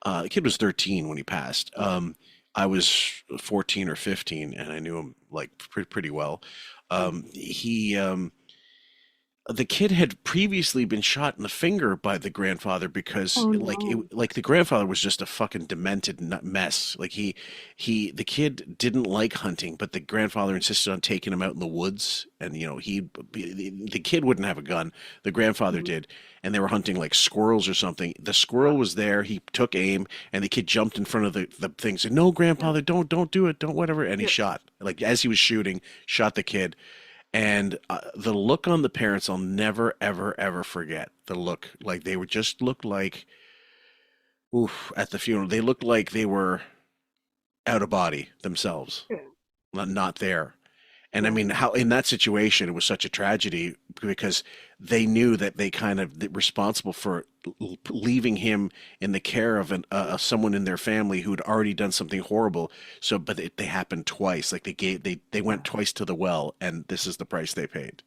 The kid was 13 when he passed. I was 14 or 15, and I knew him like pretty well. The kid had previously been shot in the finger by the grandfather because the grandfather was just a fucking demented mess. Like the kid didn't like hunting, but the grandfather insisted on taking him out in the woods. And, the kid wouldn't have a gun. The grandfather did. And they were hunting like squirrels or something. The squirrel was there. He took aim and the kid jumped in front of the thing. Said, "No, grandfather, don't do it. Don't whatever." And he shot, like as he was shooting, shot the kid. And the look on the parents, I'll never, ever, ever forget. The look, like they would just look like, at the funeral, they looked like they were out of body themselves, not there. And I mean, how in that situation, it was such a tragedy because they knew that they kind of responsible for leaving him in the care of someone in their family who had already done something horrible. So, but they happened twice. Like they went twice to the well, and this is the price they paid.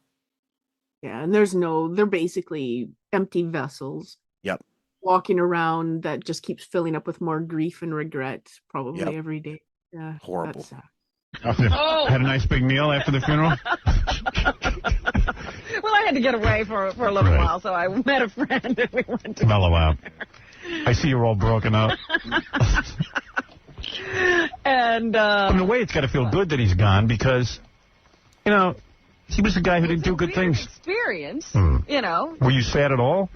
Yeah, and they're basically empty vessels.
Yep.
Walking around that just keeps filling up with more grief and regret, probably every day. Yeah,
horrible.
That's sad.
Had a nice big meal after the funeral?
Well, I had to get away for a little while, so I met a friend and we went to
mellow out. I see you're all broken up.
And
in a way, it's got to feel good that he's gone because, he was a guy who didn't do good things.
Experience,
Were you sad at all?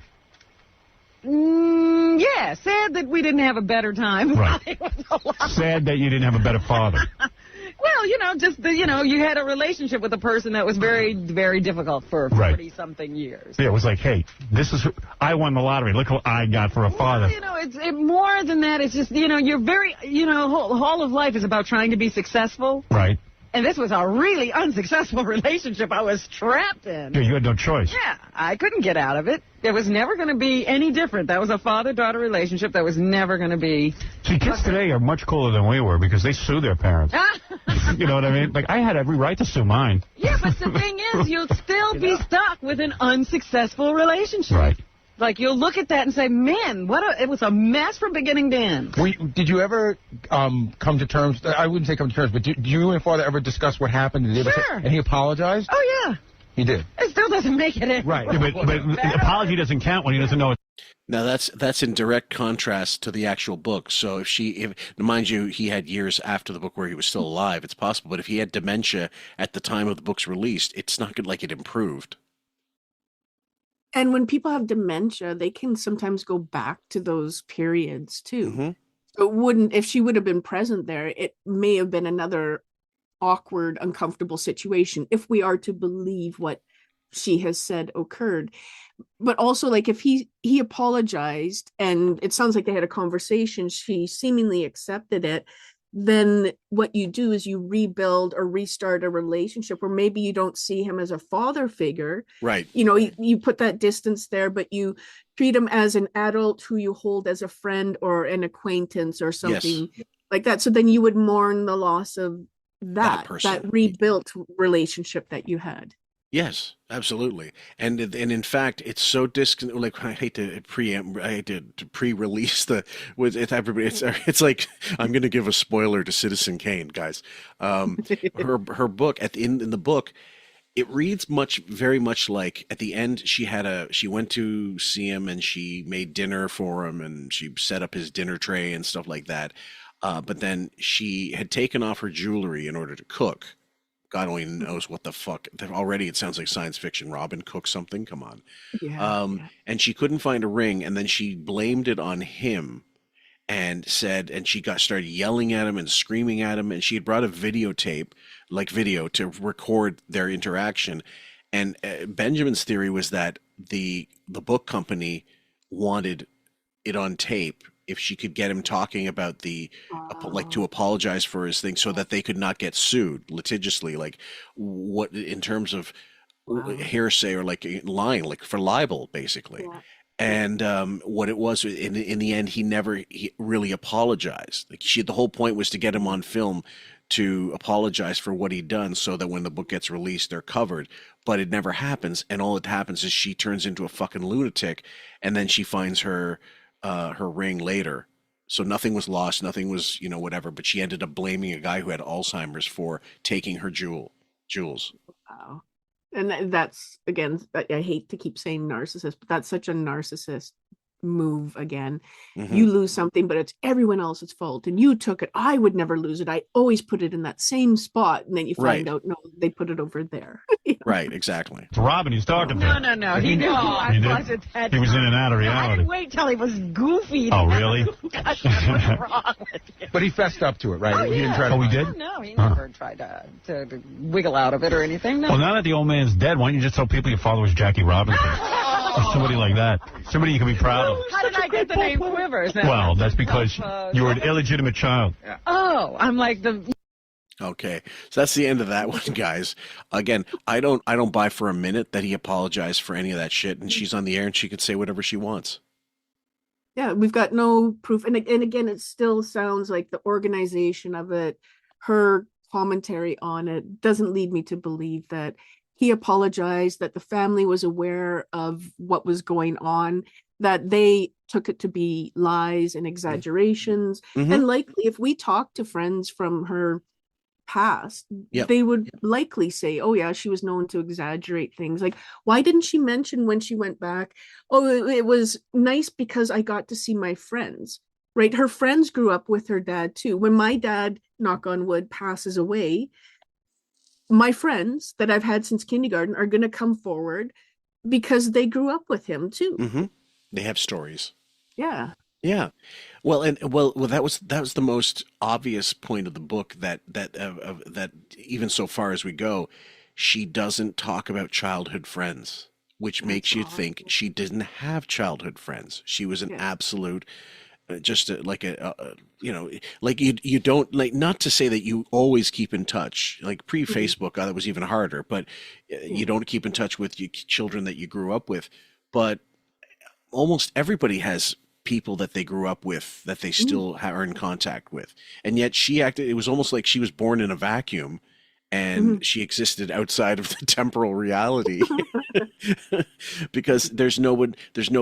Yeah, sad that we didn't have a better time.
Right. Sad that you didn't have a better father.
Well, just you had a relationship with a person that was very, very difficult for 40-something years.
Yeah, it was like, hey, I won the lottery. Look what I got for a father.
Well, it's more than that. It's just, you're very, all of life is about trying to be successful.
Right.
And this was a really unsuccessful relationship I was trapped in.
Yeah, you had no choice.
Yeah, I couldn't get out of it. It was never going to be any different. That was a father-daughter relationship that was never going to be...
See, kids today are much cooler than we were because they sue their parents. You know what I mean? Like, I had every right to sue mine.
Yeah, but the thing is, you'll still be stuck with an unsuccessful relationship.
Right.
Like, you'll look at that and say, man, it was a mess from beginning to end.
Did you ever come to terms? I wouldn't say come to terms, but did you and father ever discuss what happened?
Sure.
And he apologized?
Oh, yeah.
He did.
It still doesn't make it any
right. Yeah, but the apology doesn't count when he doesn't know it.
Now that's in direct contrast to the actual book. So if mind you, he had years after the book where he was still alive. It's possible, but if he had dementia at the time of the book's release, it's not good. Like it improved.
And when people have dementia, they can sometimes go back to those periods too.
Mm-hmm.
So if she would have been present there, it may have been another awkward, uncomfortable situation if we are to believe what she has said occurred. But also, like, if he apologized and it sounds like they had a conversation, she seemingly accepted it, then what you do is you rebuild or restart a relationship where maybe you don't see him as a father figure.
Right.
You know, you put that distance there, but you treat him as an adult who you hold as a friend or an acquaintance or something like that. So then you would mourn the loss of that rebuilt relationship that you had.
Yes, absolutely. And in fact, it's so like, I hate to pre-release it's like I'm going to give a spoiler to Citizen Kane, guys. Her book in the book, it reads very much like at the end she went to see him and she made dinner for him and she set up his dinner tray and stuff like that. But then she had taken off her jewelry in order to cook. God only knows what the fuck. Already it sounds like science fiction. Robin cook something. Come on. And she couldn't find a ring, and then she blamed it on him, and she started yelling at him and screaming at him. And she had brought a video to record their interaction. And Benjamin's theory was that the book company wanted it on tape if she could get him talking about to apologize for his thing so that they could not get sued litigiously, like what in terms of hearsay or like lying, like for libel, basically. And what it was in the end, he really apologized. Like the whole point was to get him on film to apologize for what he'd done so that when the book gets released, they're covered. But it never happens. And all that happens is she turns into a fucking lunatic, and then she finds her ring later. So nothing was lost, nothing was, whatever, but she ended up blaming a guy who had Alzheimer's for taking her jewels.
Wow. And that's, again, I hate to keep saying narcissist, but that's such a narcissist move again. You lose something, but it's everyone else's fault, and you took it. I would never lose it. I always put it in that same spot, and then you find out, no, they put it over there.
Right, exactly.
It's Robin he's talking to.
No. He knew who I was at that
He was in
time.
and out of
I
reality.
didn't wait till he was goofy.
Oh, really?
Gosh, what's wrong with you?
But he fessed up to it, right? He didn't try to.
Oh, he did?
No, he never tried to wiggle out of it or anything. No.
Well, now that the old man's dead, why don't you just tell people your father was Jackie Robinson? Or somebody like that. Somebody you can be proud of.
How did I get the name Quivers?
Well, that's because you were an illegitimate child.
Oh, I'm like the...
Okay, so that's the end of that one, guys. Again, I don't buy for a minute that he apologized for any of that shit, and she's on the air and she could say whatever she wants.
Yeah, we've got no proof. And again, it still sounds like the organization of it, her commentary on it, doesn't lead me to believe that he apologized, that the family was aware of what was going on, that they took it to be lies and exaggerations. And likely, if we talk to friends from her past, they would likely say, oh yeah, she was known to exaggerate things. Like, why didn't she mention when she went back, oh, it was nice because I got to see my friends, right? Her friends grew up with her dad too. When my dad, knock on wood, passes away, my friends that I've had since kindergarten are going to come forward because they grew up with him too.
They have stories.
Yeah.
Well, that was the most obvious point of the book, that even so far as we go, she doesn't talk about childhood friends, which makes you think she didn't have childhood friends. She was an absolute, like you don't, like, not to say that you always keep in touch, like pre-Facebook, that was even harder, but you don't keep in touch with your children that you grew up with, but almost everybody has people that they grew up with that they still are in contact with. And yet it was almost like she was born in a vacuum and she existed outside of the temporal reality because there's no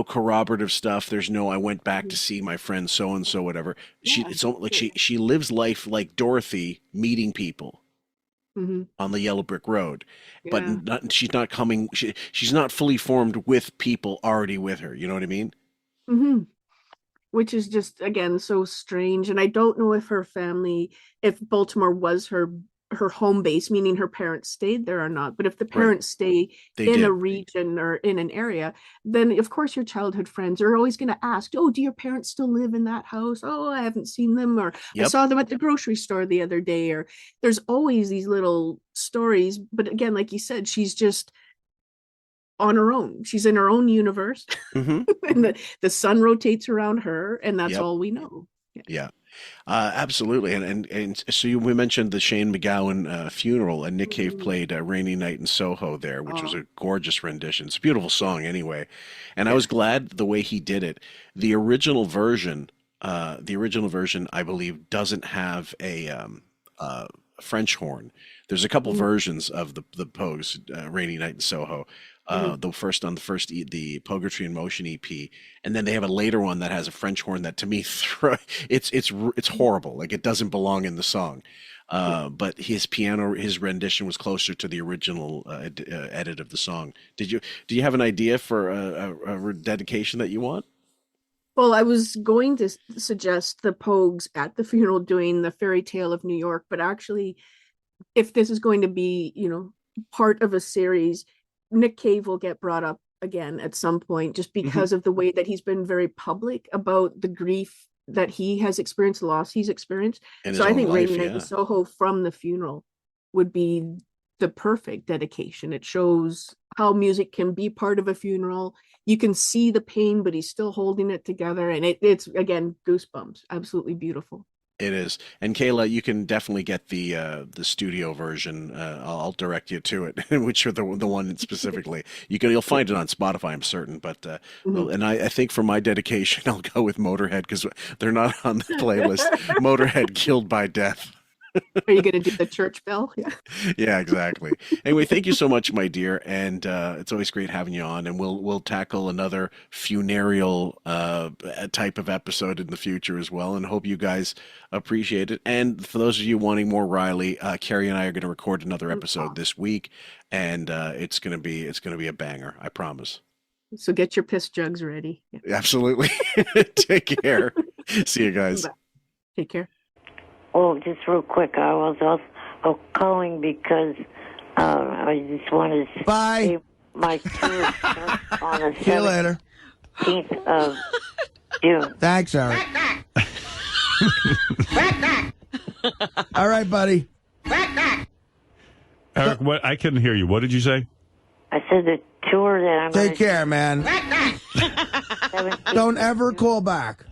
corroborative stuff. There's no, I went back to see my friend so-and-so, whatever. It's almost like she lives life like Dorothy, meeting people on the yellow brick road, but she's not fully formed with people already with her. You know what I mean?
Which is just, again, so strange. And I don't know if her family, if Baltimore was her home base, meaning her parents stayed there or not. But if the parents stay in a region or in an area, then of course your childhood friends are always going to ask, oh, do your parents still live in that house? Oh, I haven't seen them, or I saw them at the grocery store the other day, or there's always these little stories. But again, like you said, she's just on her own. She's in her own universe. And the sun rotates around her, and that's all we know.
Yeah. Absolutely, and so we mentioned the Shane McGowan funeral, and Nick Cave played "Rainy Night in Soho" there, which was a gorgeous rendition. It's a beautiful song, anyway, and I was glad the way he did it. The original version, I believe, doesn't have a French horn. There's a couple versions of the Pogues, "Rainy Night in Soho." The Poetry in Motion EP, and then they have a later one that has a French horn that, to me, it's horrible. Like, it doesn't belong in the song. But his rendition was closer to the original edit of the song. Do you have an idea for a dedication that you want?
Well, I was going to suggest the Pogues at the funeral doing the Fairy Tale of New York, but actually, if this is going to be, part of a series, Nick Cave will get brought up again at some point, just because of the way that he's been very public about the grief that he has experienced, the loss he's experienced. So I think Rainy Night in Soho from the funeral would be the perfect dedication. It shows how music can be part of a funeral. You can see the pain, but he's still holding it together. And it's, again, goosebumps. Absolutely beautiful.
It is. And Kayla, you can definitely get the studio version. I'll direct you to it, which are the one specifically. You'll find it on Spotify, I'm certain. But and I think for my dedication, I'll go with Motorhead, because they're not on the playlist. Motorhead, Killed by Death.
Are you going to do the church bell? Yeah.
Yeah, exactly. Anyway, thank you so much, my dear, and it's always great having you on. And we'll tackle another funereal type of episode in the future as well. And hope you guys appreciate it. And for those of you wanting more Riley, Carrie and I are going to record another episode this week, and it's gonna be a banger. I promise.
So get your piss jugs ready. Yeah.
Absolutely. Take care. See you guys.
Take care.
Oh, just real quick, I was also calling because I just wanted to say my tour starts on the 17th of June.
Thanks, Eric. All right, buddy.
Eric, what? I couldn't hear you. What did you say?
I said the tour that I'm
Take care, man. Don't ever call back.